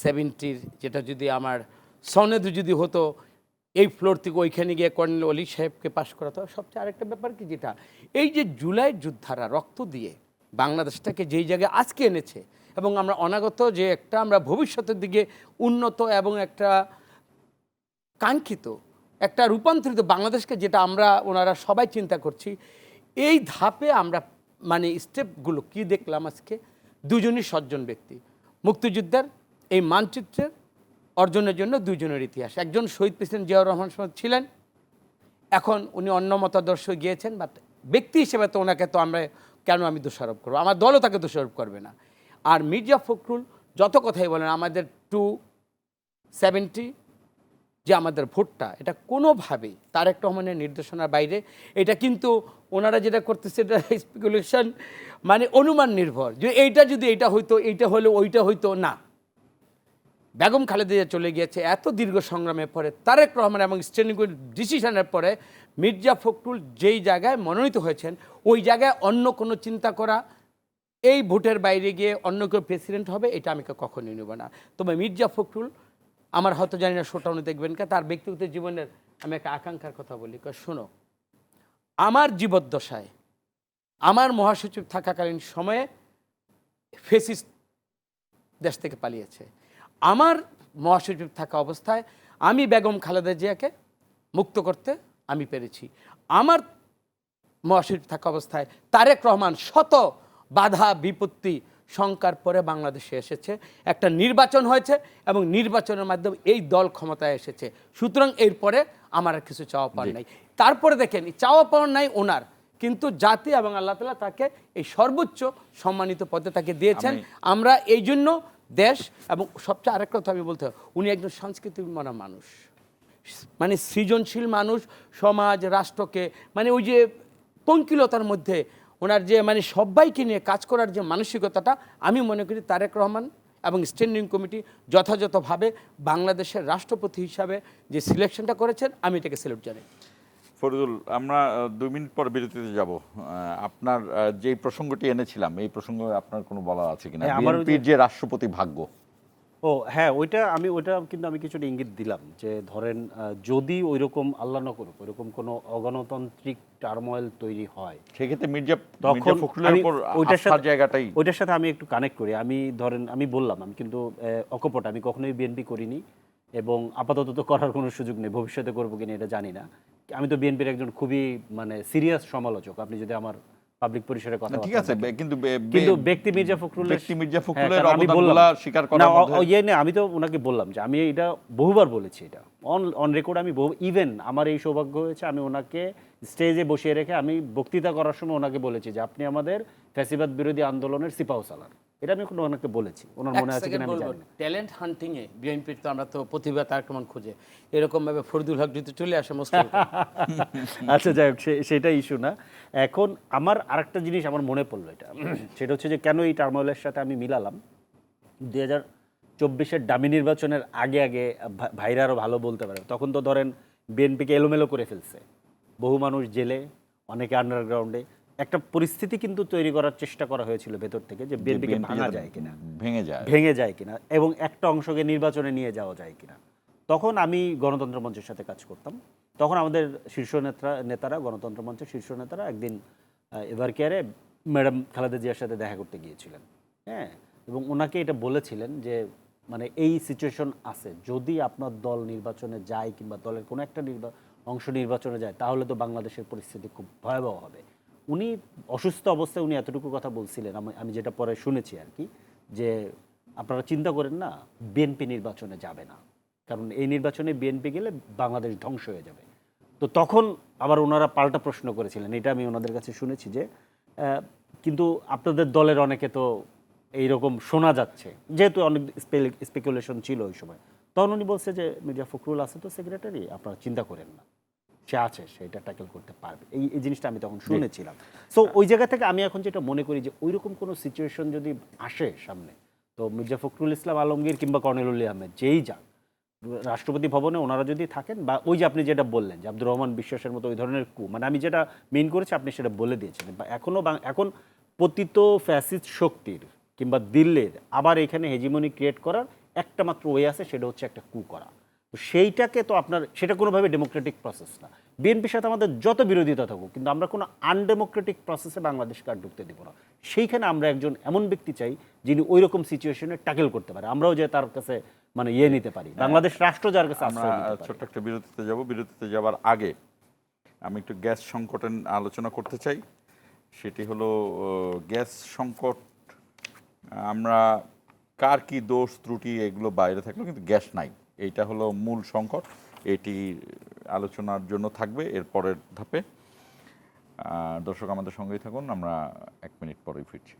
70, যেটা যদি আমার সনেদ যদি হতো এই ফ্লোর থেকে ওইখানে গিয়ে কর্নেল অলি সাহেবকে পাশ করাতে হবে। সবচেয়ে আরেকটা ব্যাপার কি, যেটা এই যে জুলাই যোদ্ধারা রক্ত দিয়ে বাংলাদেশটাকে যেই জায়গায় আজকে এনেছে এবং আমরা অনাগত যে একটা আমরা ভবিষ্যতের দিকে উন্নত এবং একটা কাঙ্ক্ষিত একটা রূপান্তরিত বাংলাদেশকে যেটা আমরা ওনারা সবাই চিন্তা করছি, এই ধাপে আমরা মানে স্টেপগুলো কি দেখলাম আজকে, দুজনই সজ্জন ব্যক্তি। মুক্তিযুদ্ধের এই মানচিত্রের অর্জনের জন্য দুজনের ইতিহাস, একজন শহীদ প্রেসিডেন্ট জিয়াউর রহমান ছিলেন, এখন উনি অন্য মতাদর্শ গিয়েছেন, বাট ব্যক্তি হিসেবে তো ওনাকে তো আমরা কেন আমি দোষারোপ করবো, আমার দলও তাকে দোষারোপ করবে না। আর মির্জা ফখরুল যত কথাই বলেন আমাদের 270 যে আমাদের ভোটটা, এটা কোনোভাবেই তারেক রহমানের নির্দেশনার বাইরে। এটা কিন্তু ওনারা যেটা করতেছে এটা স্পেকুলেশন, মানে অনুমান নির্ভর, যে এইটা যদি এইটা হইতো, এইটা হলে ওইটা হইতো না। বেগম খালেদা জিয়া চলে গিয়েছে এত দীর্ঘ সংগ্রামের পরে, তারেক রহমান এবং স্ট্যান্ডিং ডিসিশনের পরে মির্জা ফখরুল যেই জায়গায় মনোনীত হয়েছেন, ওই জায়গায় অন্য কোনো চিন্তা করা, এই ভোটের বাইরে গিয়ে অন্য কেউ প্রেসিডেন্ট হবে, এটা আমি কখনোই নেব না। তবে মির্জা ফখরুল আমার হয়তো জানি না শোটা উনি দেখবেন কে, তার ব্যক্তিগত জীবনের আমি একটা আকাঙ্ক্ষার কথা বলি, শোনো, আমার জীবদ্দশায় আমার মহাসচিব থাকাকালীন সময়ে ফেসিস্ট দেশ থেকে পালিয়েছে, আমার মহাসচিব থাকা অবস্থায় আমি বেগম খালেদা জিয়াকে মুক্ত করতে আমি পেরেছি, আমার মহাসচিব থাকা অবস্থায় তারেক রহমান শত বাধা বিপত্তি শঙ্কার পরে বাংলাদেশে এসেছে, একটা নির্বাচন হয়েছে এবং নির্বাচনের মাধ্যমে এই দল ক্ষমতায় এসেছে। সুতরাং এরপরে আমার আর কিছু চাওয়া পাওয়ার নাই। তারপরে দেখেন চাওয়া পাওয়ার নাই ওনার, কিন্তু জাতি এবং আল্লাহ তাআলা তাকে এই সর্বোচ্চ সম্মানিত পদে তাকে দিয়েছেন। আমরা এই জন্য দেশ এবং সবচেয়ে আরেকটা কথা আমি বলতে হয়, উনি একজন সাংস্কৃতিক মনা মানুষ, মানে সৃজনশীল মানুষ, সমাজ রাষ্ট্রকে মানে ওই যে পঙ্কিলতার মধ্যে ওনার যে মানে সবাইকে নিয়ে কাজ করার যে মানসিকতাটা, আমি মনে করি তারেক রহমান এবং স্ট্যান্ডিং কমিটি যথাযথভাবে বাংলাদেশের রাষ্ট্রপতি হিসাবে যে সিলেকশনটা করেছেন, আমি এটাকে স্যালুট জানাই। ফরিদুল, আমরা 2 মিনিট পর বিরতিতে যাব। আপনার যেই প্রসঙ্গটি এনেছিলাম, এই প্রসঙ্গে আপনার কোনো বলা আছে কিনা? হ্যাঁ, আমার ওই যে- বিএনপির যে রাষ্ট্রপতি ভাগ্য, হ্যাঁ, ওইটা কিন্তু আমি কিছুটা ইঙ্গিত দিলাম যে ধরেন যদি ওইরকম আল্লাহ না করুক ওইরকম কোনো অগণতান্ত্রিক টার্মোয়েল তৈরি হয়, সেক্ষেত্রে মির্জা তখন ফখরুলের আমি উপর ওইটার আস্থার সাথে জায়গাটাই ওইটার সাথে আমি একটু কানেক্ট করি। আমি ধরেন আমি বললাম আমি কিন্তু অকপট, আমি কখনোই বিএনপি করিনি এবং আপাতত তো করার কোনো সুযোগ নেই, ভবিষ্যতে করবো কিনা এটা জানি না। আমি তো বিএনপির একজন খুবই মানে সিরিয়াস সমালোচক, আপনি যদি আমার পাবলিক পরিসরে কথা ঠিক আছে, কিন্তু কিন্তু ব্যক্তি মির্জা ফখরুলের ব্যক্তি মির্জা হ্যাঁ, ফখরুলের কারণ আমি বললাম অবদানগুলো স্বীকার না করার মধ্যে ইয়ে না, আমি তো ওনাকে বললাম যে আমি এটা বহুবার বলেছি, এটা অন রেকর্ড আমি ইভেন আমার এই সৌভাগ্য হয়েছে আমি ওনাকে স্টেজে বসিয়ে রেখে আমি বক্তৃতা করার সময় ওনাকে বলেছি যে আপনি আমাদের ফ্যাসিবাদ বিরোধী আন্দোলনের সিপাহ সালার, এটা আমি ওনাকে বলেছি। ওনার মনে আছে কিনা আমি জানি না। ট্যালেন্ট হান্টিংয়ে বিএনপির তো আমরা তো প্রতিভা তার কেমন খুঁজে এরকমভাবে ফরিদুল হক যদি চলে আসে মুশকিল। আচ্ছা যাই হোক, সেটা ইস্যু না। এখন আমার আরেকটা জিনিস আমার মনে পড়লো, এটা সেটা হচ্ছে যে কেন এই টার্মোয়েলের সাথে আমি মিলালাম। 2024-এর ডামি নির্বাচনের আগে আগে ভাইরা আরও ভালো বলতে পারে, তখন তো ধরেন বিএনপিকে এলোমেলো করে ফেলছে, বহু মানুষ জেলে, অনেকে আন্ডারগ্রাউন্ডে, একটা পরিস্থিতি কিন্তু তৈরি করার চেষ্টা করা হয়েছিল ভেতর থেকে যে বিএনপিকে BNP ভাঙা যাতে যায় কিনা, ভেঙে যায় কিনা এবং একটা অংশকে নির্বাচনে নিয়ে যাওয়া যায় কিনা। তখন আমি গণতন্ত্র মঞ্চের সাথে কাজ করতাম, তখন আমাদের শীর্ষ নেতারা গণতন্ত্র মঞ্চের শীর্ষ নেতারা একদিন এভার কেয়ারে ম্যাডাম খালেদা জিয়ার সাথে দেখা করতে গিয়েছিলেন, হ্যাঁ, এবং ওনাকে এটা বলেছিলেন যে মানে এই সিচুয়েশন আছে, যদি আপনার দল নির্বাচনে যায় কিংবা দলের কোনো একটা অংশ নির্বাচনে যায় তাহলে তো বাংলাদেশের পরিস্থিতি খুব ভয়াবহ হবে। উনি অসুস্থ অবস্থায় উনি এতটুকু কথা বলছিলেন, আমি যেটা পরে শুনেছি আর কি, যে আপনারা চিন্তা করেন না বিএনপি নির্বাচনে যাবে না, কারণ এই নির্বাচনে বিএনপি গেলে বাংলাদেশ ধ্বংস হয়ে যাবে। তো তখন আবার ওনারা পাল্টা প্রশ্ন করেছিলেন, এটা আমি ওনাদের কাছে শুনেছি যে কিন্তু আপনাদের দলের অনেকে তো এইরকম শোনা যাচ্ছে, যেহেতু অনেক স্পেকুলেশন ছিল ওই সময়, তখন উনি বলছে যে মির্জা ফখরুল আছে তো সেক্রেটারি, আপনারা চিন্তা করেন না, সে আছে, সেটা ট্যাকেল করতে পারবে। এই জিনিসটা আমি তখন শুনেছিলাম। সো ওই জায়গা থেকে আমি এখন যেটা মনে করি যে ওইরকম কোনো সিচুয়েশন যদি আসে সামনে, তো মির্জা ফখরুল ইসলাম আলমগীর কিংবা কর্নেল আহমেদ যেই যান রাষ্ট্রপতি ভবনে, ওনারা যদি থাকেন, বা ওই যে আপনি যেটা বললেন যে আব্দুর রহমান বিশ্বাসের মতো ওই ধরনের মানে আমি যেটা মেইন করেছি আপনি সেটা বলে দিয়েছেন, বা এখন পতিত ফ্যাসিস্ট শক্তির কিংবা দিল্লির আবার এখানে হেজিমনি ক্রিয়েট করার একটা মাত্র ওয়ে আছে, সেটা হচ্ছে একটা কু করা। তো সেইটাকে তো আপনার সেটা কোনোভাবে ডেমোক্রেটিক প্রসেস না। বিএনপির সাথে আমাদের যত বিরোধিতা থাকুক, কিন্তু আমরা কোনো আনডেমোক্রেটিক প্রসেসে বাংলাদেশকে আর ঢুকতে দেবো না। সেইখানে আমরা একজন এমন ব্যক্তি চাই যিনি ওই রকম সিচুয়েশনে ট্যাকেল করতে পারে, আমরাও যে তার কাছে মানে নিতে পারি, বাংলাদেশ রাষ্ট্র যার কাছে আমরা আশ্রয় নিতে পারে। ছোট্ট একটা বিরতিতে যাব। বিরতিতে যাবার আগে আমি একটু গ্যাস সংকটের আলোচনা করতে চাই। সেটি হলো গ্যাস সংকট, আমরা কার কি দোষ ত্রুটি এগুলো বাইরে থাকলো, কিন্তু গ্যাস নাই, এইটা হলো মূল সংকট। এটি আলোচনার জন্য থাকবে এর পরের ধাপে। দর্শক আমাদের সঙ্গেই থাকুন, আমরা 1 মিনিট পরেই ফিরছি।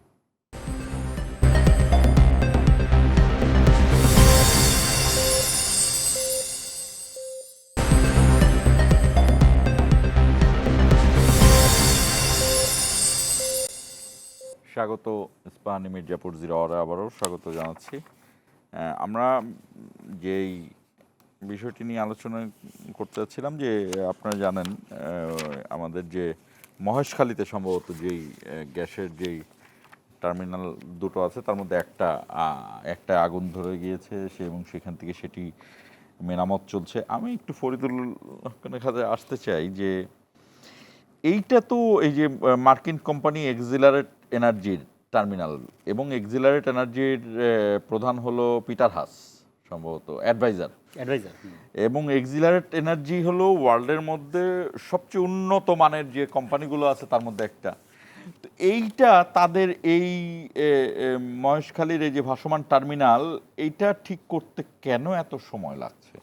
স্বাগত ইস্পাহানি মির্জাপুর জিরাওয়ারে আবারও স্বাগত জানাচ্ছি। আমরা যেই বিষয়টি নিয়ে আলোচনা করতে চাচ্ছিলাম যে আপনারা জানেন আমাদের যে মহেশখালীতে সম্ভবত যেই গ্যাসের যেই টার্মিনাল দুটো আছে তার মধ্যে একটা আগুন ধরে গিয়েছে এবং সেখান থেকে সেটি মেরামত চলছে। আমি একটু ফরিদুল হকের কাছে আসতে চাই যে এইটা তো এই যে মার্কিন কোম্পানি এক্সিলারেট এনার্জির টার্মিনাল, এবং এক্সিলারেট এনার্জির প্রধান হলো পিটার হাস, সম্ভবত অ্যাডভাইজার, এবং এক্সিলারেট এনার্জি হলো ওয়ার্ল্ডের মধ্যে সবচেয়ে উন্নত মানের যে কোম্পানিগুলো আছে তার মধ্যে একটা। তো এইটা তাদের এই মহেশখালীর এই যে ভাসমান টার্মিনাল, এইটা ঠিক করতে কেন এত সময় লাগছে,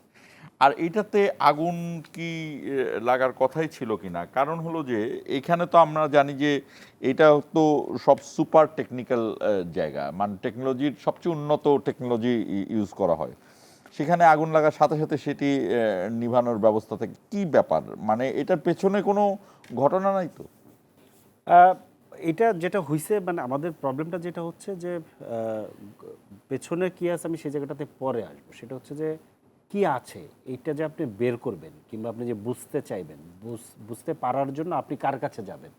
আর এইটাতে আগুন কি লাগার কথাই ছিল কিনা? কারণ হলো যে এখানে তো আমরা জানি যে এটা তো সব সুপার টেকনিক্যাল জায়গা, মানে টেকনোলজির সবচেয়ে উন্নত টেকনোলজি ইউজ করা হয়। সেখানে আগুন লাগার সাথে সাথে সেটি নিভানোর ব্যবস্থা থেকে কি ব্যাপার, মানে এটার পেছনে কোনো ঘটনা নাই তো? এটা যেটা হইছে মানে আমাদের প্রবলেমটা যেটা হচ্ছে যে পেছনে কি আছে আমি সেই জায়গাটাতে পরে আসবো। সেটা হচ্ছে যে কি আছে এইটা যে আপনি বের করবেন কিংবা আপনি যে বুঝতে চাইবেন, বুঝতে পারার জন্য আপনি কার কাছে যাবেন?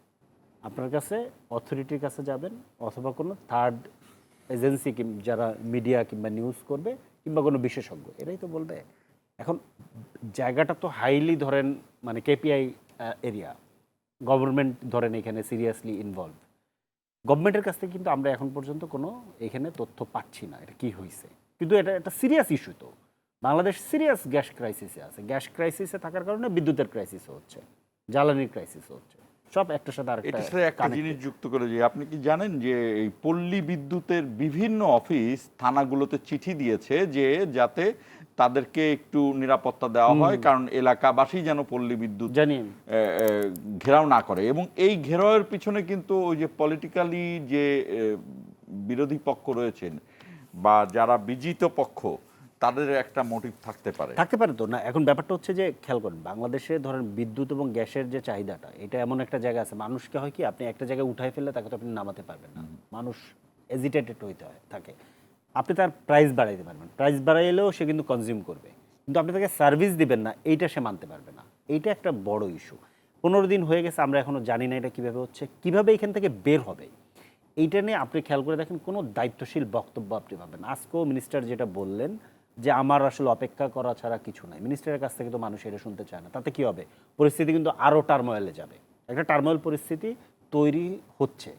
আপনার কাছে অথরিটির কাছে যাবেন অথবা কোনো থার্ড এজেন্সি যারা মিডিয়া কিংবা নিউজ করবে কিংবা কোনো বিশেষজ্ঞ, এরাই তো বলবে। এখন জায়গাটা তো হাইলি ধরেন মানে কেপিআই এরিয়া, গভর্নমেন্ট ধরেন এখানে সিরিয়াসলি ইনভলভ। গভর্নমেন্টের কাছ থেকে কিন্তু আমরা এখন পর্যন্ত কোনো এখানে তথ্য পাচ্ছি না এটা কি হয়েছে। কিন্তু এটা একটা সিরিয়াস ইস্যু, তো বাংলাদেশ সিরিয়াস গ্যাস ক্রাইসিসে আছে। গ্যাস ক্রাইসিসে থাকার কারণে বিদ্যুতের ক্রাইসিসও হচ্ছে, জ্বালানির ক্রাইসিসও হচ্ছে, সব একটার সাথে আরেকটা। এটার সাথে একটা জিনিস যুক্ত করে যে আপনি কি জানেন যে এই পল্লী বিদ্যুতের বিভিন্ন অফিস থানাগুলোতে চিঠি দিয়েছে যে যাতে তাদেরকে একটু নিরাপত্তা দেওয়া হয়, কারণ এলাকাবাসী যেন পল্লী বিদ্যুৎ জানি ঘেরাও না করে। এবং এই ঘেরাওয়ের পিছনে কিন্তু ওই যে পলিটিক্যালি যে বিরোধী পক্ষ রয়েছেন বা যারা বিজিত পক্ষ, তাদের একটা মোটিভ থাকতে পারে তো না। এখন ব্যাপারটা হচ্ছে যে খেয়াল করেন বাংলাদেশে ধরেন বিদ্যুৎ এবং গ্যাসের যে চাহিদাটা, এটা এমন একটা জায়গা আছে মানুষকে হয় কি আপনি একটা জায়গায় উঠাই ফেললে তাকে তো আপনি নামাতে পারবেন না, মানুষ এজিটেটেড হইতে হয় থাকে। আপনি তার প্রাইস বাড়াইতে পারবেন, প্রাইস বাড়াইলেও সে কিন্তু কনজিউম করবে, কিন্তু আপনি তাকে সার্ভিস দিবেন না, এইটা সে মানতে পারবে না। এইটা একটা বড় ইস্যু। 15 দিন হয়ে গেছে, আমরা এখনো জানি না এটা কীভাবে হচ্ছে, কীভাবে এখান থেকে বের হবে। এইটা নিয়ে আপনি খেয়াল করে দেখেন কোনো দায়িত্বশীল বক্তব্য আপনি পাবেন। আজকেও মিনিস্টার যেটা বললেন যে আমার আসলে অপেক্ষা করা ছাড়া কিছু নাই, মিনিস্টারের কাছ থেকে তো মানুষ এটা শুনতে চায় না। তাতে কি হবে, পরিস্থিতি কিন্তু আরও টার্মোয়েলে যাবে, একটা টার্মোয়েল পরিস্থিতি তৈরি হচ্ছে।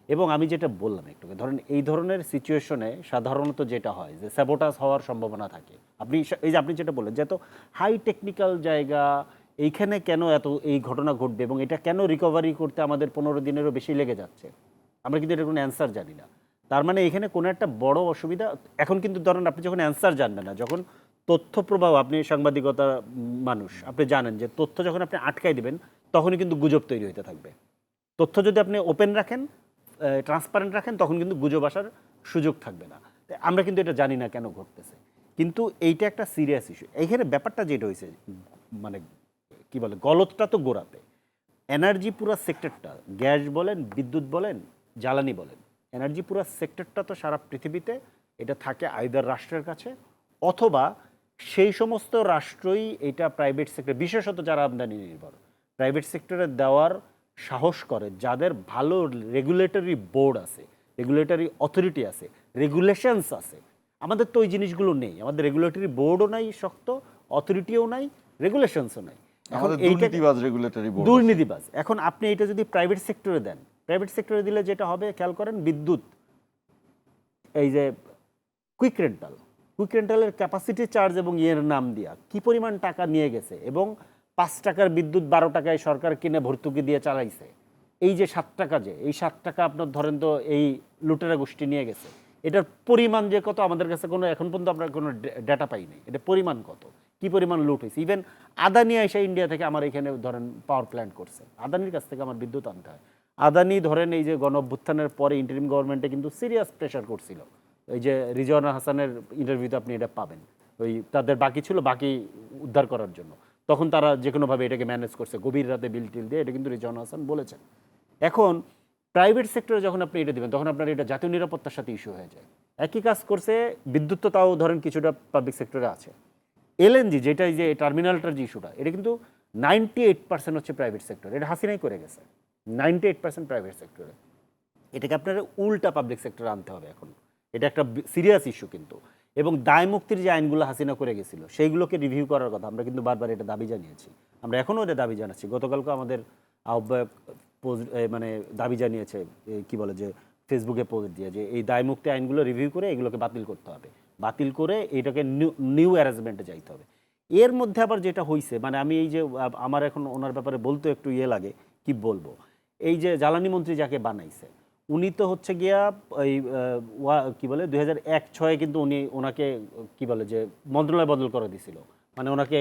এবং আমি যেটা বললাম একটু, ধরেন এই ধরনের সিচুয়েশনে সাধারণত যেটা হয় যে স্যাবোটাজ হওয়ার সম্ভাবনা থাকে। আপনি এই যে আপনি যেটা বললেন যে এত হাই টেকনিক্যাল জায়গা, এইখানে কেন এত এই ঘটনা ঘটবে এবং এটা কেন রিকভারি করতে আমাদের 15 দিনেরও বেশি লেগে যাচ্ছে, আমরা কিন্তু এটার কোনো অ্যান্সার জানি না। তার মানে এখানে কোনো একটা বড় অসুবিধা এখন কিন্তু ধরেন আপনি যখন অ্যান্সার জানবেন না, যখন তথ্য প্রবাহ, আপনি সাংবাদিকতা মানুষ, আপনি জানেন যে তথ্য যখন আপনি আটকাই দিবেন তখনই কিন্তু গুজব তৈরি হতে থাকবে। তথ্য যদি আপনি ওপেন রাখেন, ট্রান্সপারেন্ট রাখেন, তখন কিন্তু গুজব আসার সুযোগ থাকবে না। আমরা কিন্তু এটা জানি না কেন ঘটতেছে, কিন্তু এইটা একটা সিরিয়াস ইস্যু। এইখানে ব্যাপারটা যেটা হয়েছে মানে কি বলে, গলতটা তো গোড়াতে। এনার্জি পুরো সেক্টরটা, গ্যাস বলেন, বিদ্যুৎ বলেন, জ্বালানি বলেন, এনার্জি পুরো সেক্টরটা তো সারা পৃথিবীতে এটা থাকে আইদার রাষ্ট্রের কাছে অথবা সেই সমস্ত রাষ্ট্রই এটা প্রাইভেট সেক্টর, বিশেষত যারা আমদানি নির্ভর, প্রাইভেট সেক্টরে দেওয়ার সাহস করে, যাদের ভালো রেগুলেটরি বোর্ড আছে, রেগুলেটরি অথরিটি আছে, রেগুলেশনস আছে। আমাদের তো ওই জিনিসগুলো নেই, আমাদের রেগুলেটরি বোর্ডও নাই শক্ত, অথরিটিও নাই, রেগুলেশনসও নাই। এখন দুর্নীতিবাজ রেগুলেটরি বোর্ড, দুর্নীতিবাজ। এখন আপনি এটা যদি প্রাইভেট সেক্টরে দেন, প্রাইভেট সেক্টরে দিলে যেটা হবে খেয়াল করেন, বিদ্যুৎ এই যে কুইক রেন্টালের ক্যাপাসিটি চার্জ এবং ইয়ের নাম দিয়া কি পরিমাণ টাকা নিয়ে গেছে, এবং 5 টাকার বিদ্যুৎ 12 টাকায় সরকার কিনে ভর্তুকি দিয়ে চালাইছে। এই যে 7 টাকা, যে এই 7 টাকা আপনার ধরেন তো এই লুটেরা গোষ্ঠী নিয়ে গেছে, এটার পরিমাণ যে কত আমাদের কাছে কোনো এখন পর্যন্ত আমরা কোনো ডেটা পাই নাই, এটা পরিমাণ কত, কি পরিমাণ লুট হয়েছে। ইভেন আদানি এসে ইন্ডিয়া থেকে আমার এখানে ধরেন পাওয়ার প্ল্যান্ট করছে, আদানির কাছ থেকে আমার বিদ্যুৎ আনতে হয়। আদানি ধরেন এই যে গণ অভ্যুত্থানের পরে ইন্টারিম গভর্নমেন্টে কিন্তু সিরিয়াস প্রেশার করছিল, এই যে রিজওয়ানা হাসানের ইন্টারভিউতে আপনি এটা পাবেন, ওই তাদের বাকি ছিল, বাকি উদ্ধার করার জন্য, তখন তারা যে কোনোভাবে এটাকে ম্যানেজ করছে গভীর রাতে বিল টিল দিয়ে, এটা কিন্তু রিজওয়ানা হাসান বলেছেন। এখন প্রাইভেট সেক্টরে যখন আপনি এটা দেবেন তখন আপনার এটা জাতীয় নিরাপত্তার সাথে ইস্যু হয়ে যায়। একই কাজ করছে বিদ্যুৎ, তো তাও ধরেন কিছুটা পাবলিক সেক্টরে আছে। এলএনজি যেটা এই যে টার্মিনালটার যে ইস্যুটা, এটা কিন্তু 98% হচ্ছে প্রাইভেট সেক্টর, এটা হাসিনাই করে গেছে, 98% প্রাইভেট সেক্টরে। এটাকে আপনার উল্টা পাবলিক সেক্টরে আনতে হবে এখন, এটা একটা সিরিয়াস ইস্যু কিন্তু। এবং দায় মুক্তির যে আইনগুলো হাসিনা করে গেছিল সেইগুলোকে রিভিউ করার কথা, আমরা কিন্তু বারবার এটা দাবি জানিয়েছি, আমরা এখনও এটা দাবি জানাচ্ছি। গতকালকে আমাদের আহ্বায়ক মানে দাবি জানিয়েছে, কি বলে যে ফেসবুকে পোস্ট দিয়ে, যে এই দায় মুক্তি আইনগুলো রিভিউ করে এগুলোকে বাতিল করতে হবে, বাতিল করে এটাকে নিউ অ্যারেঞ্জমেন্টে যাইতে হবে। এর মধ্যে আবার যেটা হয়েছে, মানে আমি এই যে আমার এখন ওনার ব্যাপারে বলতে একটু ইয়ে লাগে, কি বলবো, এই যে জ্বালানি মন্ত্রী যাকে বানাইছে, উনি তো হচ্ছে গিয়া ওই কি বলে 2001-06 কিন্তু ওনাকে কি বলে যে মন্ত্রণালয় বদল করে দিছিল, মানে ওনাকে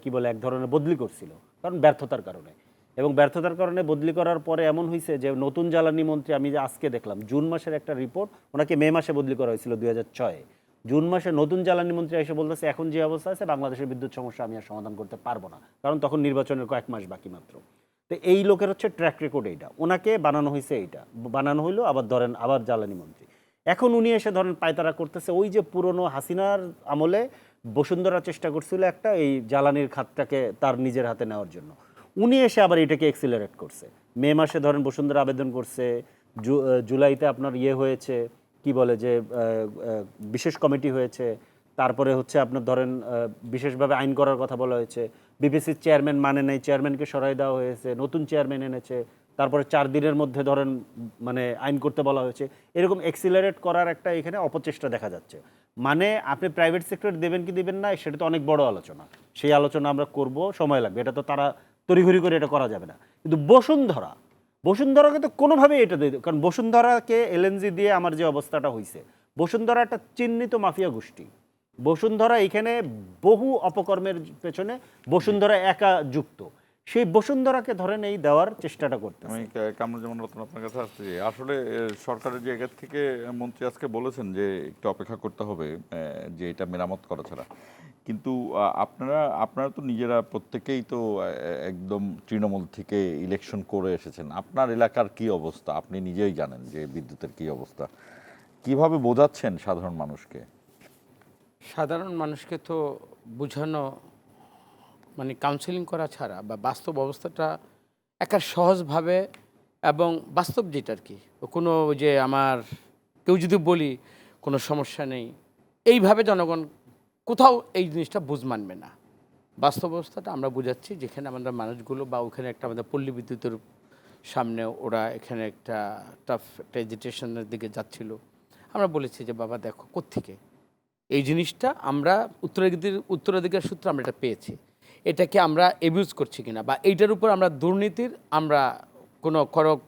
কি বলে এক ধরনের বদলি করছিল, কারণ ব্যর্থতার কারণে। এবং ব্যর্থতার কারণে বদলি করার পরে এমন হয়েছে যে নতুন জ্বালানি মন্ত্রী, আমি যে আজকে দেখলাম জুন মাসের একটা রিপোর্ট, ওনাকে মে মাসে বদলি করা হয়েছিল 2006, জুন মাসে নতুন জ্বালানি মন্ত্রী এসে বলতেছে এখন যে অবস্থা আছে বাংলাদেশের বিদ্যুৎ সমস্যা আমি আর সমাধান করতে পারবো না, কারণ তখন নির্বাচনের কয়েক মাস বাকি মাত্র। তো এই লোকের হচ্ছে ট্র্যাক রেকর্ড এইটা, ওনাকে বানানো হয়েছে এইটা, বানানো হইলো আবার ধরেন আবার জ্বালানি মন্ত্রী। এখন উনি এসে ধরেন পায়তারা করতেছে ওই যে পুরনো হাসিনার আমলে বসুন্ধরা চেষ্টা করছিল একটা এই জ্বালানির খাতটাকে তার নিজের হাতে নেওয়ার জন্য, উনি এসে আবার এটাকে এক্সিলারেট করছে। মে মাসে ধরেন বসুন্ধরা আবেদন করছে, জুলাইতে আপনার ইয়ে হয়েছে কি বলে যে বিশেষ কমিটি হয়েছে, তারপরে হচ্ছে আপনার ধরেন বিশেষভাবে আইন করার কথা বলা হয়েছে, বিবিসির চেয়ারম্যান মানে নেই, চেয়ারম্যানকে সরাই দেওয়া হয়েছে, নতুন চেয়ারম্যান এনেছে, তারপরে 4 দিনের মধ্যে ধরেন মানে আইন করতে বলা হয়েছে। এরকম এক্সিলারেট করার একটা এখানে অপচেষ্টা দেখা যাচ্ছে। মানে আপনি প্রাইভেট সেক্টর দেবেন কি দিবেন না সেটা তো অনেক বড় আলোচনা, সেই আলোচনা আমরা করব, সময় লাগবে, এটা তো তারা তড়িঘড়ি করে এটা করা যাবে না। কিন্তু বসুন্ধরাকে তো কোনোভাবেই এটা দিয়ে, কারণ বসুন্ধরাকে এলএনজি দিয়ে আমার যে অবস্থাটা হয়েছে, বসুন্ধরা একটা চিহ্নিত মাফিয়া গোষ্ঠী। বসুন্ধরা এখানে বহু অপকর্মের পেছনে বসুন্ধরা একা যুক্ত, সেই বসুন্ধরাকে ধরেন এই দেওয়ার চেষ্টাটা করতে। আমি কামরুজ্জামান রতন আপনার কাছে আসছি। আসলে সরকারের জায়গা থেকে মন্ত্রী আজকে বলেছেন যে একটু অপেক্ষা করতে হবে, যে এটা মেরামত করা ছাড়া। কিন্তু আপনারা তো নিজেরা প্রত্যেকেই তো একদম তৃণমূল থেকে ইলেকশন করে এসেছেন। আপনার এলাকার কি অবস্থা আপনি নিজেই জানেন, যে বিদ্যুতের কি অবস্থা, কিভাবে বোঝাচ্ছেন সাধারণ মানুষকে? সাধারণ মানুষকে তো বোঝানো মানে কাউন্সেলিং করা ছাড়া বা বাস্তব অবস্থাটা একা সহজভাবে এবং বাস্তব যেটা আর কি, কোনো যে আমার কেউ যদি বলি কোনো সমস্যা নেই, এইভাবে জনগণ কোথাও এই জিনিসটা বুঝ মানবে না। বাস্তব অবস্থাটা আমরা বুঝাচ্ছি, যেখানে আমাদের মানুষগুলো বা ওখানে একটা আমাদের পল্লী বিদ্যুতের সামনে ওরা এখানে একটা টাফ একটা এজিটেশনের দিকে যাচ্ছিল, আমরা বলেছি যে বাবা দেখো কোত্থেকে এই জিনিসটা আমরা উত্তরাধিকার সূত্রে আমরা এটা পেয়েছি, এটাকে আমরা অ্যাবিউজ করছি কিনা বা এইটার উপর আমরা দুর্নীতির আমরা কোনো করক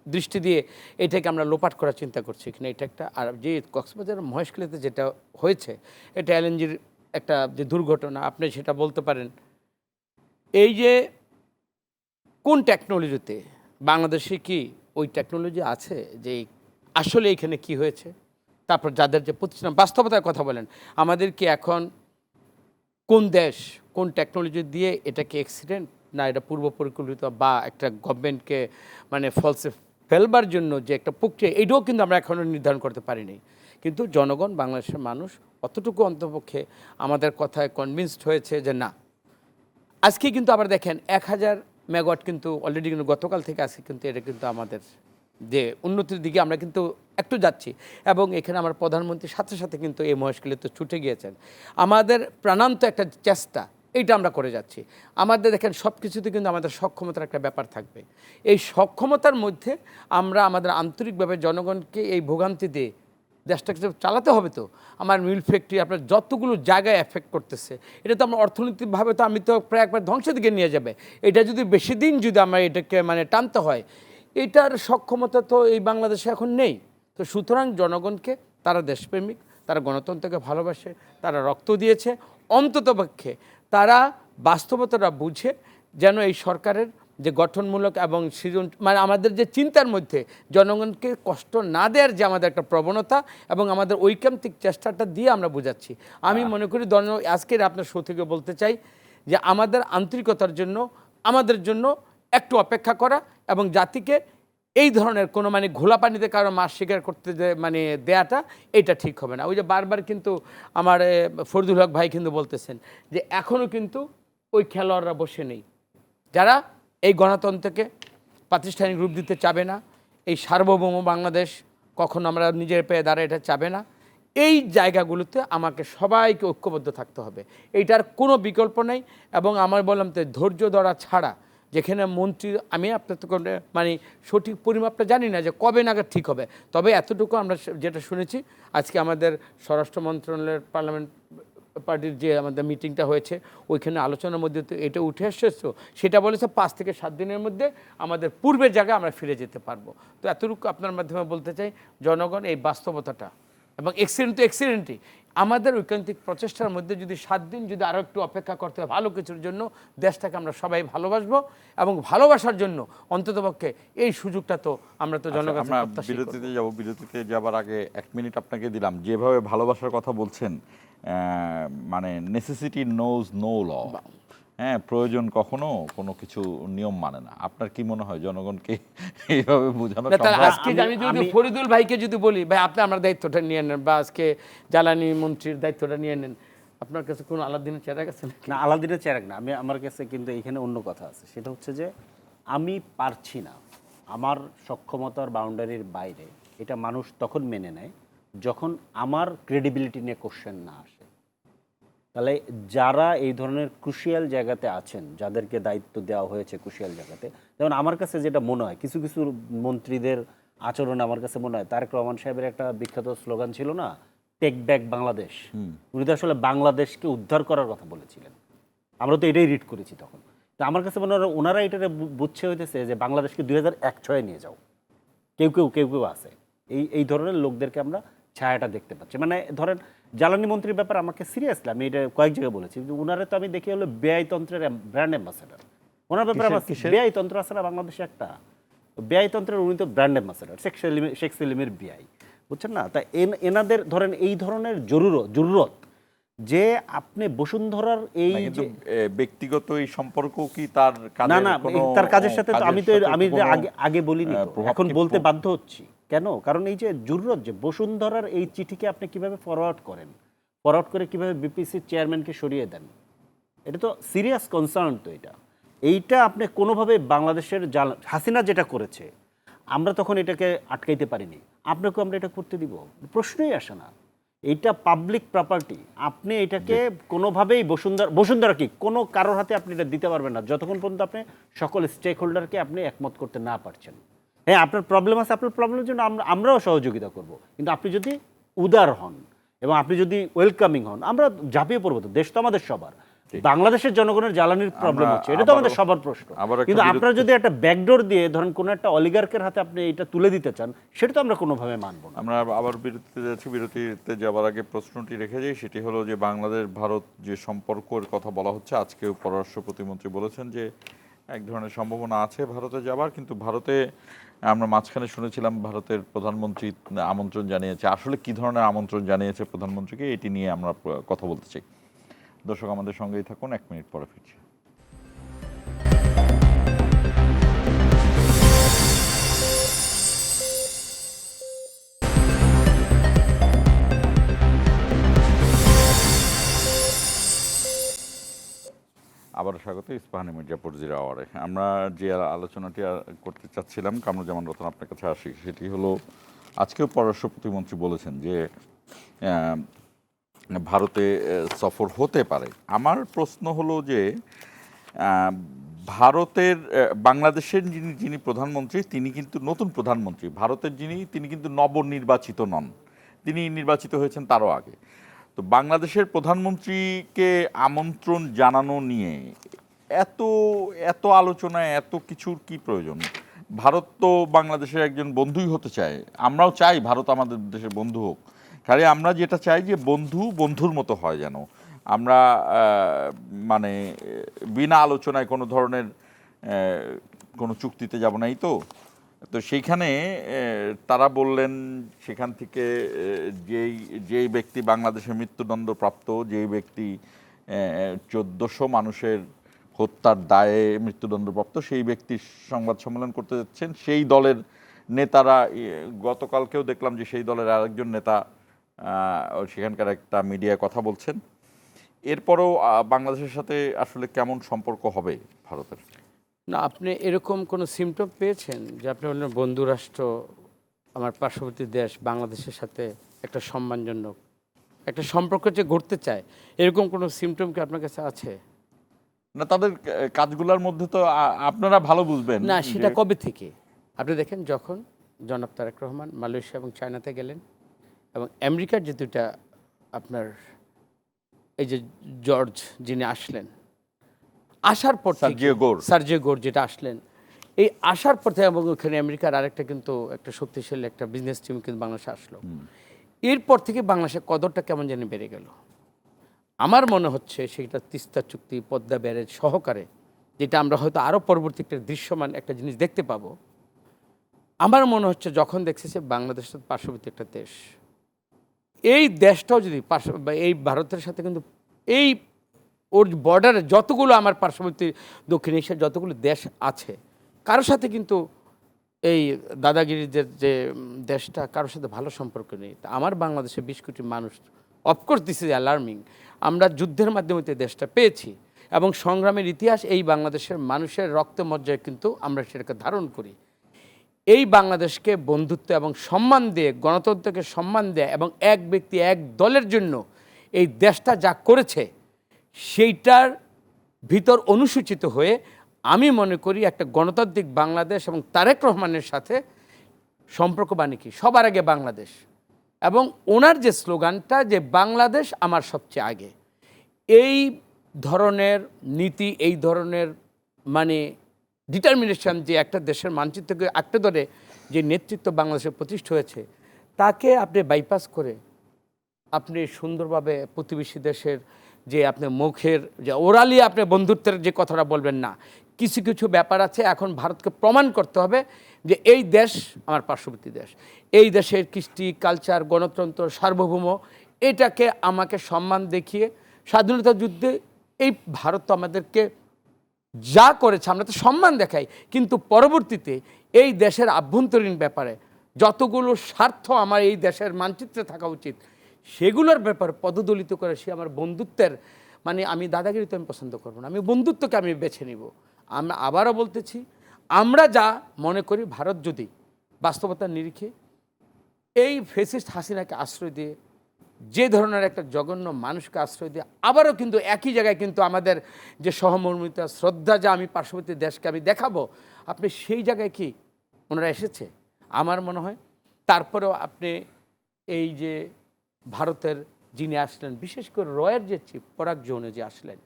দৃষ্টি দিয়ে এটাকে আমরা লোপাট করার চিন্তা করছি কিনা, এটা একটা। আর যে কক্সবাজার মহেশখালীতে যেটা হয়েছে এটা এলএনজির একটা যে দুর্ঘটনা, আপনি সেটা বলতে পারেন এই যে কোন টেকনোলজিতে বাংলাদেশে কি ওই টেকনোলজি আছে যে আসলে এখানে কি হয়েছে, তারপর যাদের যে প্রতিষ্ঠান বাস্তবতার কথা বলেন, আমাদের কি এখন কোন দেশ কোন টেকনোলজি দিয়ে এটাকে অ্যাক্সিডেন্ট না এটা পূর্ব পরিকল্পিত বা একটা গভর্নমেন্টকে মানে ফলসে ফেলবার জন্য যে একটা প্রক্রিয়া, এইটাও কিন্তু আমরা এখনও নির্ধারণ করতে পারিনি। কিন্তু জনগণ বাংলাদেশের মানুষ অতটুকু অন্তপক্ষে আমাদের কথায় কনভিন্সড হয়েছে যে না। আজকে কিন্তু আবার দেখেন 1000 মেগাওয়াট কিন্তু অলরেডি কিন্তু গতকাল থেকে আজকে কিন্তু এটা কিন্তু আমাদের যে উন্নতির দিকে আমরা কিন্তু একটু যাচ্ছি। এবং এখানে আমার প্রধানমন্ত্রীর সাথে সাথে কিন্তু এই মহেশখালীতে ছুটে গিয়েছেন। আমাদের প্রাণান্ত একটা চেষ্টা এইটা আমরা করে যাচ্ছি। আমাদের দেখেন সব কিছুতে কিন্তু আমাদের সক্ষমতার একটা ব্যাপার থাকবে। এই সক্ষমতার মধ্যে আমরা আমাদের আন্তরিকভাবে জনগণকে এই ভোগান্তি দিয়ে দেশটাকে চালাতে হবে। তো আমার মিল ফ্যাক্টরি আপনার যতগুলো জায়গায় এফেক্ট করতেছে, এটা তো আমার অর্থনৈতিকভাবে তো আমি তো প্রায় একবার ধ্বংসের দিকে নিয়ে যাবে। এটা যদি বেশি দিন যদি আমরা এটাকে মানে টানতে হয়, এটার সক্ষমতা তো এই বাংলাদেশে এখন নেই। তো সুতরাং জনগণকে, তারা দেশপ্রেমিক, তারা গণতন্ত্রকে ভালোবাসে, তারা রক্ত দিয়েছে, অন্ততপক্ষে তারা বাস্তবতাটা বুঝে যেন এই সরকারের যে গঠনমূলক এবং সৃজন মানে আমাদের যে চিন্তার মধ্যে জনগণকে কষ্ট না দেওয়ার যে আমাদের একটা প্রবণতা এবং আমাদের ঐকান্তিক চেষ্টাটা দিয়ে আমরা বোঝাচ্ছি। আমি মনে করি আজকের আপনার শো থেকে বলতে চাই যে আমাদের আন্তরিকতার জন্য আমাদের জন্য একটু অপেক্ষা করা এবং জাতিকে এই ধরনের কোনো মানে ঘোলা পানিতে কারো মাছ শিকার করতে মানে দেয়াটা এটা ঠিক হবে না। ওই যে বারবার কিন্তু আমার ফরদুল হক ভাই কিন্তু বলতেছেন যে এখনও কিন্তু ওই খেলোয়াড়রা বসে নেই, যারা এই গণতন্ত্রকে প্রাতিষ্ঠানিক রূপ দিতে চাবে না, এই সার্বভৌম বাংলাদেশ কখনো আমরা নিজের পায়ে দাঁড়ায় এটা চাবে না। এই জায়গাগুলোতে আমাকে সবাইকে ঐক্যবদ্ধ থাকতে হবে, এইটার কোনো বিকল্প নেই। এবং আমার বললাম তো ধৈর্য ধরা ছাড়া, যেখানে মন্ত্রী আমি আপনার তো মানে সঠিক পরিমাপটা জানি না যে কবে নাগাদ ঠিক হবে, তবে এতটুকু আমরা যেটা শুনেছি আজকে আমাদের স্বরাষ্ট্র মন্ত্রণালয়ের পার্লামেন্ট পার্টির যে আমাদের মিটিংটা হয়েছে ওইখানে আলোচনার মধ্যে তো এটা উঠে আসছে, সেটা বলেছে 5 থেকে 7 দিনের মধ্যে আমাদের পূর্বের জায়গায় আমরা ফিরে যেতে পারবো। তো এতটুকু আপনার মাধ্যমে বলতে চাই, জনগণ এই বাস্তবতাটা এবং এক্সিডেন্ট তো এক্সিডেন্টই, আমাদের ঐকান্তিক প্রচেষ্টার মধ্যে যদি 7 দিন যদি আরও একটু অপেক্ষা করতে হয় ভালো কিছুর জন্য, দেশটাকে আমরা সবাই ভালোবাসবো এবং ভালোবাসার জন্য অন্ততপক্ষে এই সুযোগটা তো আমরা তো জনগণ বিরতিতে যাব। বিরতিতে যাবার আগে 1 মিনিট আপনাকে দিলাম। যেভাবে ভালোবাসার কথা বলছেন, মানে নেসেসিটি নোজ নো ল, হ্যাঁ, প্রয়োজন কখনো কোনো কিছু নিয়ম মানে না। আপনার কি মনে হয় জনগণকে এইভাবে বোঝানো না, তাহলে সম্ভব? আজকে আমি যদি ফরিদুল ভাইকে যদি বলি ভাই আপনি আমার দায়িত্বটা নিয়ে নেন, বা আজকে জ্বালানি মন্ত্রীর দায়িত্বটা নিয়ে নেন, আপনার কাছে কোনো আলাদিনের চেহারা গেছে নাকি? না, আলাদিনের চেরাক না, আমার কাছে কিন্তু এখানে অন্য কথা আছে। সেটা হচ্ছে যে আমি পারছি না, আমার সক্ষমতার বাউন্ডারির বাইরে, এটা মানুষ তখন মেনে নেয় যখন আমার ক্রেডিবিলিটি নিয়ে কোশ্চেন না আসে। তাহলে যারা এই ধরনের ক্রুশিয়াল জায়গাতে আছেন, যাদেরকে দায়িত্ব দেওয়া হয়েছে ক্রুশিয়াল জায়গাতে, যেমন আমার কাছে যেটা মনে হয় কিছু কিছু মন্ত্রীদের আচরণ আমার কাছে মনে হয়, তারেক রহমান সাহেবের একটা বিখ্যাত স্লোগান ছিল না, টেক ব্যাক বাংলাদেশ। উনি তো আসলে বাংলাদেশকে উদ্ধার করার কথা বলেছিলেন, আমরা তো এটাই রিড করেছি তখন। তো আমার কাছে মনে হয় ওনারা এটা বুঝছে হইতেছে যে বাংলাদেশকে 2001 নিয়ে যাও। কেউ কেউ আছে এই ধরনের লোকদেরকে আমরা ছায়াটা দেখতে পাচ্ছি। মানে ধরেন জ্বালানি মন্ত্রীর ব্যাপার আমাকে সিরিয়াসলি, আমি এটা কয়েক জায়গায় বলেছি, কিন্তু ওনারা তো আমি দেখি হলো ব্যয়তন্ত্রের ব্র্যান্ড অ্যাম্বাসেডার। ওনার ব্যাপারে আমার ব্যয়তন্ত্র আছে না বাংলাদেশে একটা, ব্যয়তন্ত্রের উনি তো ব্র্যান্ড অ্যাম্বাসেডার, শেখ সেলিমের ব্যয়, বুঝছেন না? তা এনাদের ধরেন এই ধরনের জরুরত যে আপনি বসুন্ধরার এই না, কিন্তু ব্যক্তিগত এই সম্পর্ক কি তার কাজের না কোনো তার কাজের সাথে তো আমি কোনো আগে বলিনি তো, প্রভাব এখন কি বলতে বাধ্য হচ্ছি। কেন? কারণ এই যে জরুরত, যে বসুন্ধরার এই চিঠিকে আপনি কিভাবে ফরওয়ার্ড করেন, ফরওয়ার্ড করে কিভাবে বিপিসির চেয়ারম্যানকে সরিয়ে দেন, এটা তো সিরিয়াস কনসার্ন। তো এইটা আপনি কোনোভাবে বাংলাদেশের হাসিনা যেটা করেছে আমরা তখন এটাকে আটকাইতে পারিনি, আপনাকেও আমরা এটা করতে দিব? প্রশ্নই আসে না। এইটা পাবলিক প্রপার্টি, আপনি এটাকে কোনোভাবেই বসুন্ধরা কি কোনো কারোর হাতে আপনি এটা দিতে পারবেন না যতক্ষণ পর্যন্ত আপনি সকল স্টেক হোল্ডারকে আপনি একমত করতে না পারছেন। হ্যাঁ, আপনার প্রবলেম আছে, আপনার প্রবলেমের জন্য আমরাও সহযোগিতা করব, কিন্তু আপনি যদি উদার হন এবং আপনি যদি ওয়েলকামিং হন, আমরা ঝাঁপিয়ে পড়বো। তো দেশ তো আমাদের সবার, বাংলাদেশের জনগণের জ্বালানির প্রবলেম হচ্ছে, এটা তো আমাদের সবার প্রশ্ন। কিন্তু আপনারা যদি একটা ব্যাকডোর দিয়ে ধরেন কোনো একটা অলিগার্কের হাতে আপনি এটা তুলে দিতে চান, সেটা তো আমরা কোনোভাবে মানব না। আমরা আবার বিরতিতে যাচ্ছি। বিরতিতে যাওয়ার আগে প্রশ্নটি রেখে যাই, সেটি হলো যে বাংলাদেশ ভারত যে সম্পর্কের কথা বলা হচ্ছে, আজকেও পররাষ্ট্র প্রতিমন্ত্রী বলেছেন যে এক ধরনের সম্ভাবনা আছে ভারতে যাবার, কিন্তু ভারতে আমরা মাঝখানে শুনেছিলাম ভারতের প্রধানমন্ত্রী আমন্ত্রণ জানিয়েছে। আসলে কি ধরনের আমন্ত্রণ জানিয়েছে প্রধানমন্ত্রীকে, এটি নিয়ে আমরা কথা বলতে চাই। দর্শক আমাদের সঙ্গেই থাকুন, 1 মিনিট পরে ফিরছি। আবার স্বাগত ইস্পাহানি মির্জাপুর জিরো আওয়ারে। আমরা যে আলোচনাটি করতে চাচ্ছিলাম, কামরুজ্জামান রতন আপনার কাছে আসি, সেটি হলো আজকেও পররাষ্ট্র প্রতিমন্ত্রী বলেছেন যে ভারতে সফর হতে পারে। আমার প্রশ্ন হলো যে ভারতের বাংলাদেশের যিনি প্রধানমন্ত্রী তিনি কিন্তু নতুন প্রধানমন্ত্রী, ভারতের তিনি কিন্তু নবনির্বাচিত নন, তিনি নির্বাচিত হয়েছেন তারও আগে। তো বাংলাদেশের প্রধানমন্ত্রীকে আমন্ত্রণ জানানো নিয়ে এত এত আলোচনা, এত কিছুর কি প্রয়োজন? ভারত তো বাংলাদেশের একজন বন্ধুই হতে চায়, আমরাও চাই ভারত আমাদের দেশের বন্ধু হোক। খালি আমরা যেটা চাই যে বন্ধুর মতো হয় যেন, আমরা মানে বিনা আলোচনায় কোনো ধরনের কোনো চুক্তিতে যাব নাই। তো সেইখানে তারা বললেন সেখান থেকে যেই ব্যক্তি বাংলাদেশে মৃত্যুদণ্ডপ্রাপ্ত, যেই ব্যক্তি 1400 মানুষের হত্যার দায়ে মৃত্যুদণ্ডপ্রাপ্ত, সেই ব্যক্তির সংবাদ সম্মেলন করতে যাচ্ছেন। সেই দলের নেতারা, গতকালকেও দেখলাম যে সেই দলের আরেকজন নেতা সেখানকার একটা মিডিয়ায় কথা বলছেন। এরপরও বাংলাদেশের সাথে আসলে কেমন সম্পর্ক হবে ভারতের? না, আপনি এরকম কোনো সিমটম পেয়েছেন যে আপনি বললেন বন্ধু রাষ্ট্র, আমার পার্শ্ববর্তী দেশ বাংলাদেশের সাথে একটা সম্মানজনক একটা সম্পর্ক যে গড়তে চায়, এরকম কোনো সিমটম কি আপনার কাছে আছে? না, তাদের কাজগুলোর মধ্যে তো আপনারা ভালো বুঝবেন না, সেটা কবে থেকে? আপনি দেখেন যখন জনাব তারেক রহমান মালয়েশিয়া এবং চায়নাতে গেলেন, এবং আমেরিকার যে দুটা আপনার এই যে জর্জ যিনি আসলেন, আসার পর সার্জিও গোর যেটা আসলেন, এই আসার পর থেকে, এবং ওখানে আমেরিকার আরেকটা কিন্তু একটা শক্তিশালী একটা বিজনেস টিম কিন্তু বাংলাদেশে আসলো। এরপর থেকে বাংলাদেশের কদরটা কেমন জানি বেড়ে গেল। আমার মনে হচ্ছে সেটা তিস্তা চুক্তি, পদ্মা ব্যারেজ সহকারে, যেটা আমরা হয়তো আরও পরবর্তী একটা দৃশ্যমান একটা জিনিস দেখতে পাবো। আমার মনে হচ্ছে যখন দেখছে যে বাংলাদেশ পার্শ্ববর্তী একটা দেশ, এই দেশটাও যদি এই ভারতের সাথে কিন্তু এই ওর বর্ডারে যতগুলো আমার পার্শ্ববর্তী দক্ষিণ এশিয়ার যতগুলো দেশ আছে, কারোর সাথে কিন্তু এই দাদাগিরির যে দেশটা কারোর সাথে ভালো সম্পর্ক নেই। তা আমার বাংলাদেশে 20 কোটি মানুষ, অফকোর্স দিস ইজ অ্যালার্মিং, আমরা যুদ্ধের মাধ্যমে তো দেশটা পেয়েছি এবং সংগ্রামের ইতিহাস এই বাংলাদেশের মানুষের রক্তমজ্জায় কিন্তু আমরা সেটাকে ধারণ করি। এই বাংলাদেশকে বন্ধুত্ব এবং সম্মান দিয়ে, গণতন্ত্রকে সম্মান দেয় এবং এক ব্যক্তি এক দলের জন্য এই দেশটা যা করেছে সেইটার ভিতর অনুসূচিত হয়ে আমি মনে করি একটা গণতান্ত্রিক বাংলাদেশ এবং তারেক রহমানের সাথে সম্পর্ক মানে কি, সবার আগে বাংলাদেশ, এবং ওনার যে স্লোগানটা যে বাংলাদেশ আমার সবচেয়ে আগে, এই ধরনের নীতি, এই ধরনের মানে ডিটারমিনেশন যে একটা দেশের মানচিত্রকে আঁকড়ে ধরে যে নেতৃত্ব বাংলাদেশে প্রতিষ্ঠা হয়েছে, তাকে আপনি বাইপাস করে আপনি সুন্দরভাবে প্রতিবেশী দেশের যে আপনি মুখের যে ওরালি আপনি বন্ধুত্বের যে কথাটা বলবেন না, কিছু কিছু ব্যাপার আছে এখন ভারতকে প্রমাণ করতে হবে যে এই দেশ আমার পার্শ্ববর্তী দেশ, এই দেশের কৃষ্টি, কালচার, গণতন্ত্র, সার্বভৌম, এটাকে আমাকে সম্মান দেখিয়ে স্বাধীনতা যুদ্ধে এই ভারত তো আমাদেরকে যা করেছে আমরা তো সম্মান দেখাই, কিন্তু পরবর্তীতে এই দেশের আভ্যন্তরীণ ব্যাপারে যতগুলো স্বার্থ আমার এই দেশের মানচিত্রে থাকা উচিত সেগুলোর ব্যাপারে পদদলিত করে সে আমার বন্ধুত্বের মানে আমি দাদাগিরি তো আমি পছন্দ করবো না, আমি বন্ধুত্বকে আমি বেছে নিব। আমরা আবারও বলতেছি, আমরা যা মনে করি ভারত যদি বাস্তবতার নিরিখে এই ফেসিস্ট হাসিনাকে আশ্রয় দিয়ে, যে ধরনের একটা জঘন্য মানুষকে আশ্রয় দিয়ে আবারও কিন্তু একই জায়গায় কিন্তু আমাদের যে সহমর্মিতা, শ্রদ্ধা যা আমি পার্শ্ববর্তী দেশকে আমি দেখাবো, আপনি সেই জায়গায় কি ওনারা এসেছে? আমার মনে হয় তারপরেও আপনি এই যে ভারতের যিনি আসলেন, বিশেষ করে রয়ের যে চিফ পরাগ জোনে যে আসলেন,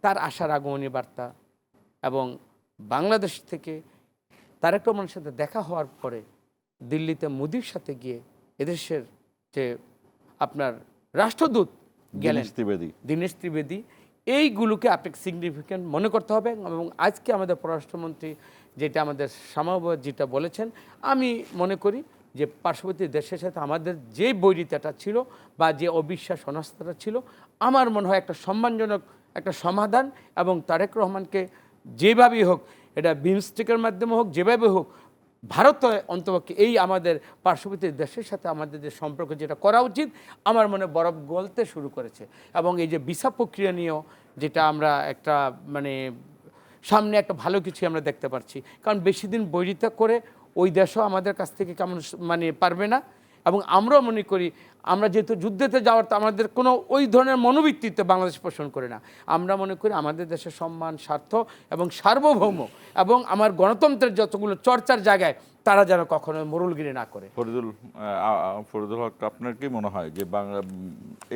তার আশার আগমনী বার্তা এবং বাংলাদেশ থেকে তারেক রহমানের সাথে দেখা হওয়ার পরে দিল্লিতে মোদির সাথে গিয়ে এদেশের যে আপনার রাষ্ট্রদূত গেলেন দীনেশ ত্রিবেদী, এইগুলোকে আপনাকে সিগনিফিক্যান্ট মনে করতে হবে। এবং আজকে আমাদের পররাষ্ট্রমন্ত্রী যেটা আমাদের সমাবেশ যেটা বলেছেন, আমি মনে করি যে পার্শ্ববর্তী দেশের সাথে আমাদের যে বৈরিতাটা ছিল বা যে অবিশ্বাস অনাস্থাটা ছিল, আমার মনে হয় একটা সম্মানজনক একটা সমাধান, এবং তারেক রহমানকে যেভাবেই হোক, এটা বিমস্টেকের মাধ্যমে হোক, যেভাবে হোক, ভারত অন্তপক্ষে এই আমাদের পার্শ্ববর্তী দেশের সাথে আমাদের যে সম্পর্ক যেটা করা উচিত, আমার মনে বরফ গলতে শুরু করেছে। এবং এই যে ভিসা প্রক্রিয়া নিয়েও যেটা আমরা একটা মানে সামনে একটা ভালো কিছু আমরা দেখতে পাচ্ছি, কারণ বেশি দিন বৈরিতা করে ওই দেশও আমাদের কাছ থেকে কেমন মানে পারবে না। এবং আমরাও মনে করি আমরা যেহেতু যুদ্ধেতে যাওয়ার তো আমাদের কোনো ওই ধরনের মনোবৃত্তিতে বাংলাদেশ পোষণ করে না, আমরা মনে করি আমাদের দেশের সম্মান, স্বার্থ এবং সার্বভৌম এবং আমার গণতন্ত্রের যতগুলো চর্চার জায়গায় তারা যেন কখনো মরুলগিরি না করে। ফরিদুল হক, আপনার কি মনে হয় যে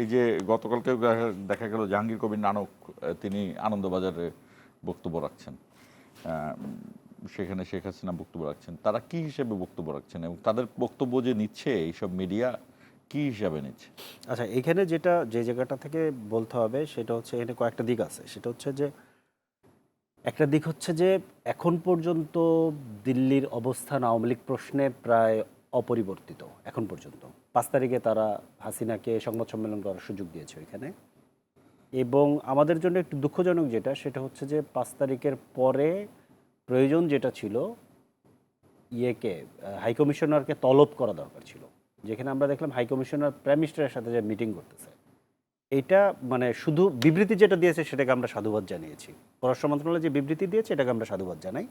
এই যে গতকালকে দেখা গেল জাহাঙ্গীর কবির নানক তিনি আনন্দবাজারে বক্তব্য রাখছেন, সেখানে শেখ হাসিনা বক্তব্য রাখছেন, তারা কি হিসেবে বক্তব্য রাখছেন এবং তাদের বক্তব্য যে নিচ্ছে এইসব মিডিয়া কি হিসাবে নিচ্ছে? আচ্ছা, এখানে যে জায়গাটা থেকে বলতে হবে সেটা হচ্ছে এখানে কয়েকটা দিক আছে। সেটা হচ্ছে যে একটা দিক হচ্ছে যে এখন পর্যন্ত দিল্লির অবস্থান আওয়ামী লীগ প্রশ্নে প্রায় অপরিবর্তিত। এখন পর্যন্ত 5 তারিখে তারা হাসিনাকে সংবাদ সম্মেলন করার সুযোগ দিয়েছে ওইখানে, এবং আমাদের জন্য একটু দুঃখজনক যেটা সেটা হচ্ছে যে 5 তারিখের পরে প্রয়োজন যেটা ছিল হাইকমিশনারকে তলব করা দরকার ছিল, যেখানে আমরা দেখলাম হাইকমিশনার প্রাইম মিনিস্টারের সাথে যে মিটিং করতেছে, এইটা মানে শুধু বিবৃতি যেটা দিয়েছে সেটাকে আমরা সাধুবাদ জানিয়েছি, পররাষ্ট্র মন্ত্রণালয় যে বিবৃতি দিয়েছে এটাকে আমরা সাধুবাদ জানাই,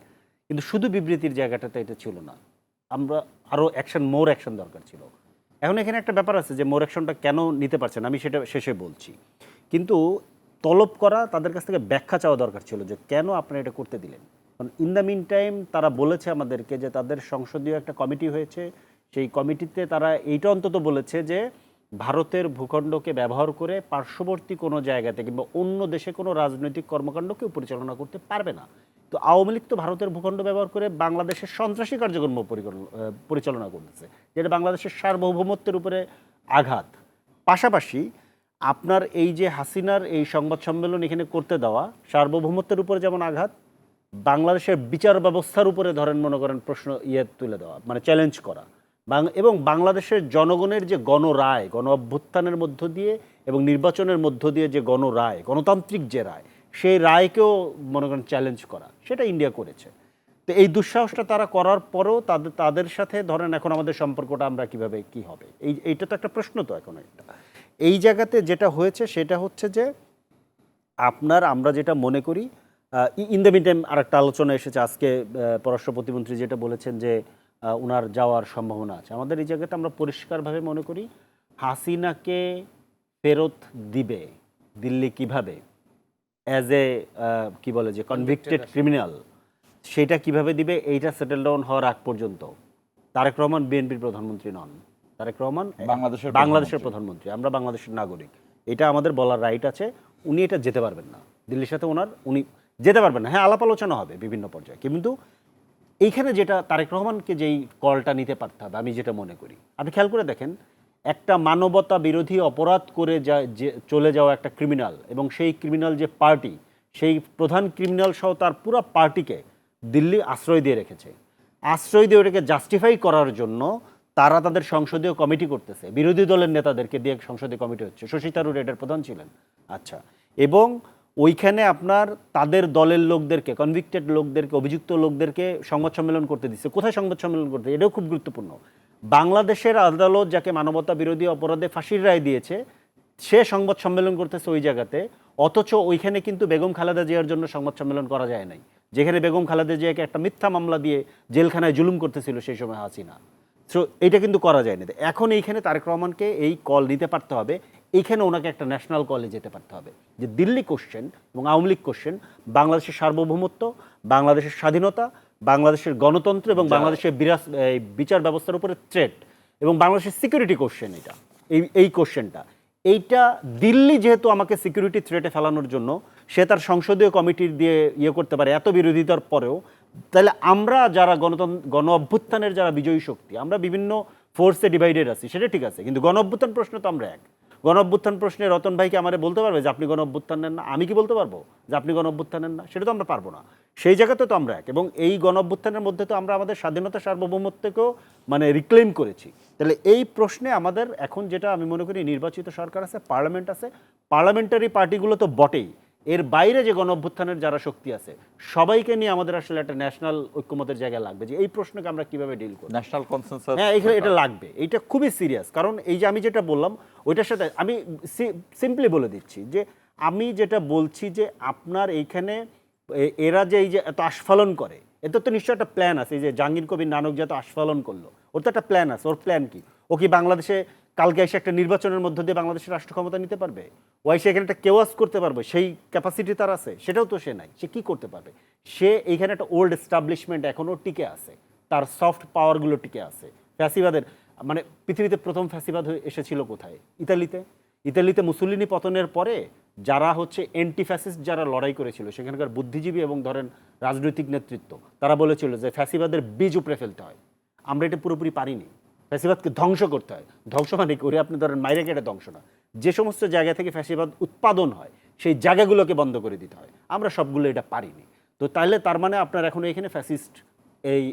কিন্তু শুধু বিবৃতির জায়গাটাতে এটা ছিল না, আমরা আরও মোর অ্যাকশন দরকার ছিল। এখন এখানে একটা ব্যাপার আছে যে মোর অ্যাকশনটা কেন নিতে পারছেন আমি সেটা শেষে বলছি, কিন্তু তলব করা তাদের কাছ থেকে ব্যাখ্যা চাওয়া দরকার ছিল যে কেন আপনারা এটা করতে দিলেন। কারণ ইন দ্য মিন টাইম তারা বলেছে আমাদেরকে যে তাদের সংসদীয় একটা কমিটি হয়েছে, সেই কমিটিতে তারা এইটা অন্তত বলেছে যে ভারতের ভূখণ্ডকে ব্যবহার করে পার্শ্ববর্তী কোনো জায়গাতে কিংবা অন্য দেশে কোনো রাজনৈতিক কর্মকাণ্ডকেও পরিচালনা করতে পারবে না। তো আওয়ামী লীগ তো ভারতের ভূখণ্ড ব্যবহার করে বাংলাদেশের সন্ত্রাসী কার্যক্রম পরিচালনা করতেছে, যেটা বাংলাদেশের সার্বভৌমত্বের উপরে আঘাত। পাশাপাশি আপনার এই যে হাসিনার এই সংবাদ সম্মেলন এখানে করতে দেওয়া সার্বভৌমত্বের উপরে যেমন আঘাত, বাংলাদেশের বিচার ব্যবস্থার উপরে ধরেন মনে করেন প্রশ্ন তুলে দেওয়া, মানে চ্যালেঞ্জ করা, এবং বাংলাদেশের জনগণের যে গণরায়, গণ অভ্যুত্থানের মধ্য দিয়ে এবং নির্বাচনের মধ্য দিয়ে যে গণরায়, গণতান্ত্রিক যে রায়, সেই রায়কেও মনে করেন চ্যালেঞ্জ করা, সেটা ইন্ডিয়া করেছে। তো এই দুঃসাহসটা তারা করার পরেও তাদের সাথে ধরেন এখন আমাদের সম্পর্কটা আমরা কিভাবে কি হবে, এইটা তো একটা প্রশ্ন। তো এখন একটা এই জায়গাতে যেটা হয়েছে সেটা হচ্ছে যে আমরা যেটা মনে করি, ইন দ্য মিন টাইম আর একটা আলোচনা এসেছে আজকে, পররাষ্ট্র প্রতিমন্ত্রী যেটা বলেছেন যে ওনার যাওয়ার সম্ভাবনা আছে। আমাদের এই জায়গাতে আমরা পরিষ্কারভাবে মনে করি হাসিনাকে ফেরত দিবে দিল্লি কিভাবে, অ্যাজ এ কি বলে যে কনভিক্টেড ক্রিমিনাল, সেটা কিভাবে দিবে, এইটা সেটেল ডাউন হওয়ার আগ পর্যন্ত তারেক রহমান বিএনপির প্রধানমন্ত্রী নন। তারেক রহমান বাংলাদেশের প্রধানমন্ত্রী, আমরা বাংলাদেশের নাগরিক, এটা আমাদের বলার রাইট আছে। উনি এটা যেতে পারবেন না, দিল্লির সাথে উনি যেতে পারবেন না। হ্যাঁ, আলাপ আলোচনা হবে বিভিন্ন পর্যায়ে, কিন্তু এইখানে যেটা তারেক রহমানকে যেই কলটা নিতে পারতে হবে, আমি যেটা মনে করি, আপনি খেয়াল করে দেখেন, একটা মানবতা বিরোধী অপরাধ করে চলে যাওয়া একটা ক্রিমিনাল, এবং সেই ক্রিমিনাল যে পার্টি, সেই প্রধান ক্রিমিনাল সহ তার পুরো পার্টিকে দিল্লি আশ্রয় দিয়ে রেখেছে। আশ্রয় দিয়ে ওটাকে জাস্টিফাই করার জন্য তারা তাদের সংসদীয় কমিটি করতেছে, বিরোধী দলের নেতাদেরকে দিয়ে সংসদীয় কমিটি হচ্ছে। শশী থারুর এটার প্রধান ছিলেন। আচ্ছা, এবং ওইখানে আপনার তাদের দলের লোকদেরকে, কনভিক্টেড লোকদেরকে, অভিযুক্ত লোকদেরকে সংবাদ সম্মেলন করতে দিচ্ছে। কোথায় সংবাদ সম্মেলন করতে, এটাও খুব গুরুত্বপূর্ণ। বাংলাদেশের আদালত যাকে মানবতা বিরোধী অপরাধে ফাঁসির রায় দিয়েছে, সে সংবাদ সম্মেলন করতেছে ওই জায়গাতে, অথচ ওইখানে কিন্তু বেগম খালেদা জিয়ার জন্য সংবাদ সম্মেলন করা যায় নাই, যেখানে বেগম খালেদা জিয়াকে একটা মিথ্যা মামলা দিয়ে জেলখানায় জুলুম করতেছিল সেই সময় হাসিনা। সো এইটা কিন্তু করা যায়নি। এখন এইখানে তারেক রহমানকে এই কল নিতে পারতে হবে, এইখানে ওনাকে একটা ন্যাশনাল কলে যেতে পারতে হবে যে দিল্লি কোশ্চেন এবং আওয়ামী লীগ কোশ্চেন, বাংলাদেশের সার্বভৌমত্ব, বাংলাদেশের স্বাধীনতা, বাংলাদেশের গণতন্ত্র এবং বাংলাদেশের বিচার ব্যবস্থার উপরে থ্রেট, এবং বাংলাদেশের সিকিউরিটি কোশ্চেন, এই কোশ্চেনটা, এইটা দিল্লি যেহেতু আমাকে সিকিউরিটি থ্রেটে ফেলানোর জন্য সে তার সংসদীয় কমিটির দিয়ে করতে পারে এত বিরোধিতার পরেও, তাহলে আমরা যারা গণ অভ্যুত্থানের যারা বিজয়ী শক্তি, আমরা বিভিন্ন ফোর্সে ডিভাইডেড আছি, সেটা ঠিক আছে, কিন্তু গণ অভ্যুত্থান প্রশ্ন তো আমরা এক। গণ অভ্যুত্থান প্রশ্নে রতন ভাইকে আমারে বলতে পারবে যে আপনি গণ অভ্যুত্থান নেন না? আমি কি বলতে পারবো যে আপনি গণ অভ্যুত্থান নেন না? সেটা তো আমরা পারবো না। সেই জায়গাতে তো আমরা এক, এবং এই গণ অভ্যুত্থানের মধ্যে তো আমরা আমাদের স্বাধীনতা সার্বভৌমত্বকেও রিক্লেম করেছি। তাহলে এই প্রশ্নে আমাদের এখন যেটা আমি মনে করি, নির্বাচিত সরকার আছে, পার্লামেন্ট আছে, পার্লামেন্টারি পার্টিগুলো তো বটেই, এর বাইরে যে গণ অভ্যুত্থানের যারা শক্তি আছে, সবাইকে নিয়ে আমাদের আসলে একটা ন্যাশনাল ঐক্যমতের জায়গা লাগবে যে এই প্রশ্নকে আমরা কিভাবে ডিল করি, ন্যাশনাল কনসেনসাস। হ্যাঁ, এটা লাগবে, এটা খুবই সিরিয়াস। কারণ এই যে আমি যেটা বললাম ওইটার সাথে আমি সিম্পলি বলে দিচ্ছি যে আমি যেটা বলছি যে আপনার এইখানে এরা যে এই যে এত আস্ফালন করে, এতে তো নিশ্চয়ই একটা প্ল্যান আছে। এই যে জাহাঙ্গীর কবির নানক যে এত আস্ফালন করলো, ওর তো একটা প্ল্যান আছে। ওর প্ল্যান কি? ও কি বাংলাদেশে কালকে এসে একটা নির্বাচনের মধ্য দিয়ে বাংলাদেশের রাষ্ট্র ক্ষমতা নিতে পারবে? ওয়াই সে এখানে একটা কেওয়াস করতে পারবে? সেই ক্যাপাসিটি তার আছে? সেটাও তো সে নাই। সে কি করতে পারবে? সে এইখানে একটা ওল্ড এস্টাবলিশমেন্ট এখনও টিকে আছে, তার সফট পাওয়ারগুলো টিকে আছে। ফ্যাসিবাদের পৃথিবীতে প্রথম ফ্যাসিবাদ এসেছিল কোথায়? ইতালিতে মুসুলিনি পতনের পরে যারা অ্যান্টি ফ্যাসিস্ট যারা লড়াই করেছিল, সেখানকার বুদ্ধিজীবী এবং ধরেন রাজনৈতিক নেতৃত্ব, তারা বলেছিল যে ফ্যাসিবাদের বীজ উপড়ে ফেলতে হয়। আমরা এটা পুরোপুরি পারিনি। ফ্যাসিবাদকে ধ্বংস করতে হয়। ধ্বংস মানে করে আপনি ধরেন মাইরে কেটে ধ্বংস না, যে সমস্ত জায়গা থেকে ফ্যাসিবাদ উৎপাদন হয় সেই জায়গাগুলোকে বন্ধ করে দিতে হয়। আমরা সবগুলো এটা পারিনি। তো তাহলে তার মানে আপনার এখন এখানে ফ্যাসিস্ট এই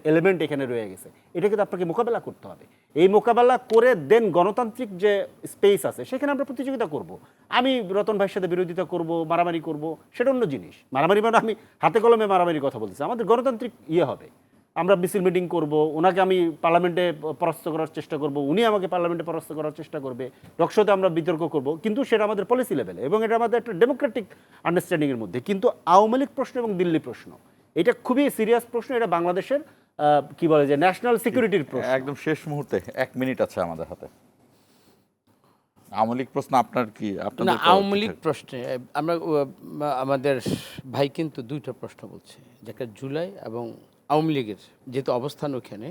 এলিমেন্ট এখানে রয়ে গেছে, এটাকে তো আপনাকে মোকাবেলা করতে হবে। এই মোকাবেলা করে দেন গণতান্ত্রিক যে স্পেস আছে সেখানে আমরা প্রতিযোগিতা করব। আমি রতন ভাইয়ের সাথে বিরোধিতা করব, মারামারি করব, সেটা অন্য জিনিস। মারামারি মানে আমি হাতে কলমে মারামারি কথা বলতেছি। আমাদের গণতান্ত্রিক হবে, আমরা মিছিল মিটিং করব, ওনাকে আমি পার্লামেন্টে পরাস্ত করার চেষ্টা করব, উনি আমাকে পার্লামেন্টে পরাস্ত করার চেষ্টা করবে, রক্সতে আমরা বিতর্ক করব, কিন্তু সেটা আমাদের পলিসি লেভেলে এবং এটা আমাদের একটা ডেমোক্রেটিক আন্ডারস্ট্যান্ডিংয়ের মধ্যে। কিন্তু আওয়ামী লীগ প্রশ্ন এবং দিল্লি প্রশ্ন এটা খুবই সিরিয়াস প্রশ্ন। এটা বাংলাদেশের কি বলে যে ন্যাশনাল সিকিউরিটির প্রশ্ন। একদম শেষ মুহূর্তে 1 মিনিট আছে আমাদের হাতে। আওয়ামী লীগ প্রশ্ন আপনার কি? না, আওয়ামী লীগ প্রশ্নে আমরা আমাদের ভাই কিন্তু দুইটা প্রশ্ন বলছে, যেটা জুলাই এবং আওয়ামী লীগের যেহেতু অবস্থান ওখানে,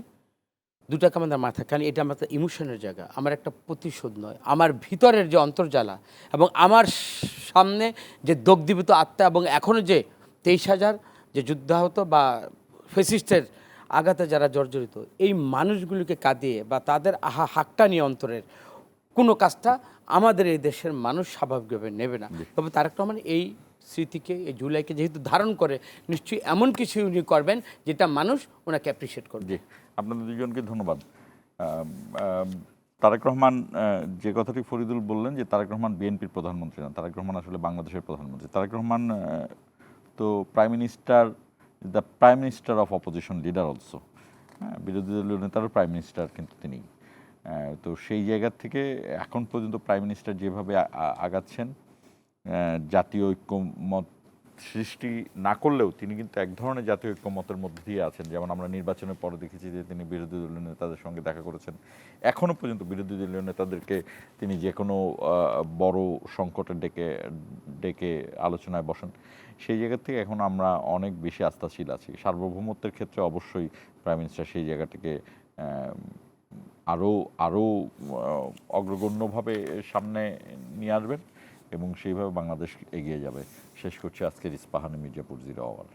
দুটাকে আমাদের মাথা, কারণ এটা আমাদের ইমোশনের জায়গা। আমার একটা প্রতিশোধ নয়, আমার ভিতরের যে অন্তর্জালা এবং আমার সামনে যে দগ্ধীভূত আত্মা এবং এখনও যে 23,000 যে যুদ্ধাহত বা ফেসিস্টের আঘাতে যারা জর্জরিত, এই মানুষগুলিকে কাঁদিয়ে বা তাদের হাকটা নিয়ে অন্তরের কোনো কাজটা আমাদের এই দেশের মানুষ স্বাভাবিকভাবে নেবে না। তবে তারেক রহমান এই স্মৃতিকে, এই জুলাইকে যেহেতু ধারণ করে, নিশ্চয়ই এমন কিছু উনি করবেন যেটা মানুষ ওনাকে অ্যাপ্রিসিয়েট করবে। জি, আপনাদের দুজনকে ধন্যবাদ। তারেক রহমান যে কথাটি ফরিদুল বললেন যে তারেক রহমান বিএনপির প্রধানমন্ত্রী না, তারেক রহমান আসলে বাংলাদেশের প্রধানমন্ত্রী। তারেক রহমান তো the prime minister of opposition leader also. হ্যাঁ, বিরোধী দলীয় নেতারও প্রাইম মিনিস্টার কিন্তু তিনি। তো সেই জায়গা থেকে এখন পর্যন্ত প্রাইম মিনিস্টার যেভাবে আগাচ্ছেন, জাতীয় ঐক্যমত সৃষ্টি না করলেও তিনি কিন্তু এক ধরনের জাতীয় ঐক্যমতের মধ্যে দিয়ে আছেন। যেমন আমরা নির্বাচনের পরে দেখেছি যে তিনি বিরোধী দলীয় নেতাদের সঙ্গে দেখা করেছেন। এখনও পর্যন্ত বিরোধী দলীয় নেতাদেরকে তিনি যে কোনো বড় সংকটে ডেকে আলোচনায় বসেন। সেই জায়গা থেকে এখন আমরা অনেক বেশি আস্থাশীল আছি। সার্বভৌমত্বের ক্ষেত্রে অবশ্যই প্রাইম মিনিস্টার সেই জায়গাটিকে আরও অগ্রগণ্যভাবে সামনে নিয়ে আসবেন এবং সেইভাবে বাংলাদেশ এগিয়ে যাবে। শেষ করছি আজকের ইস্পাহানি মির্জাপুর 0 আওয়ার।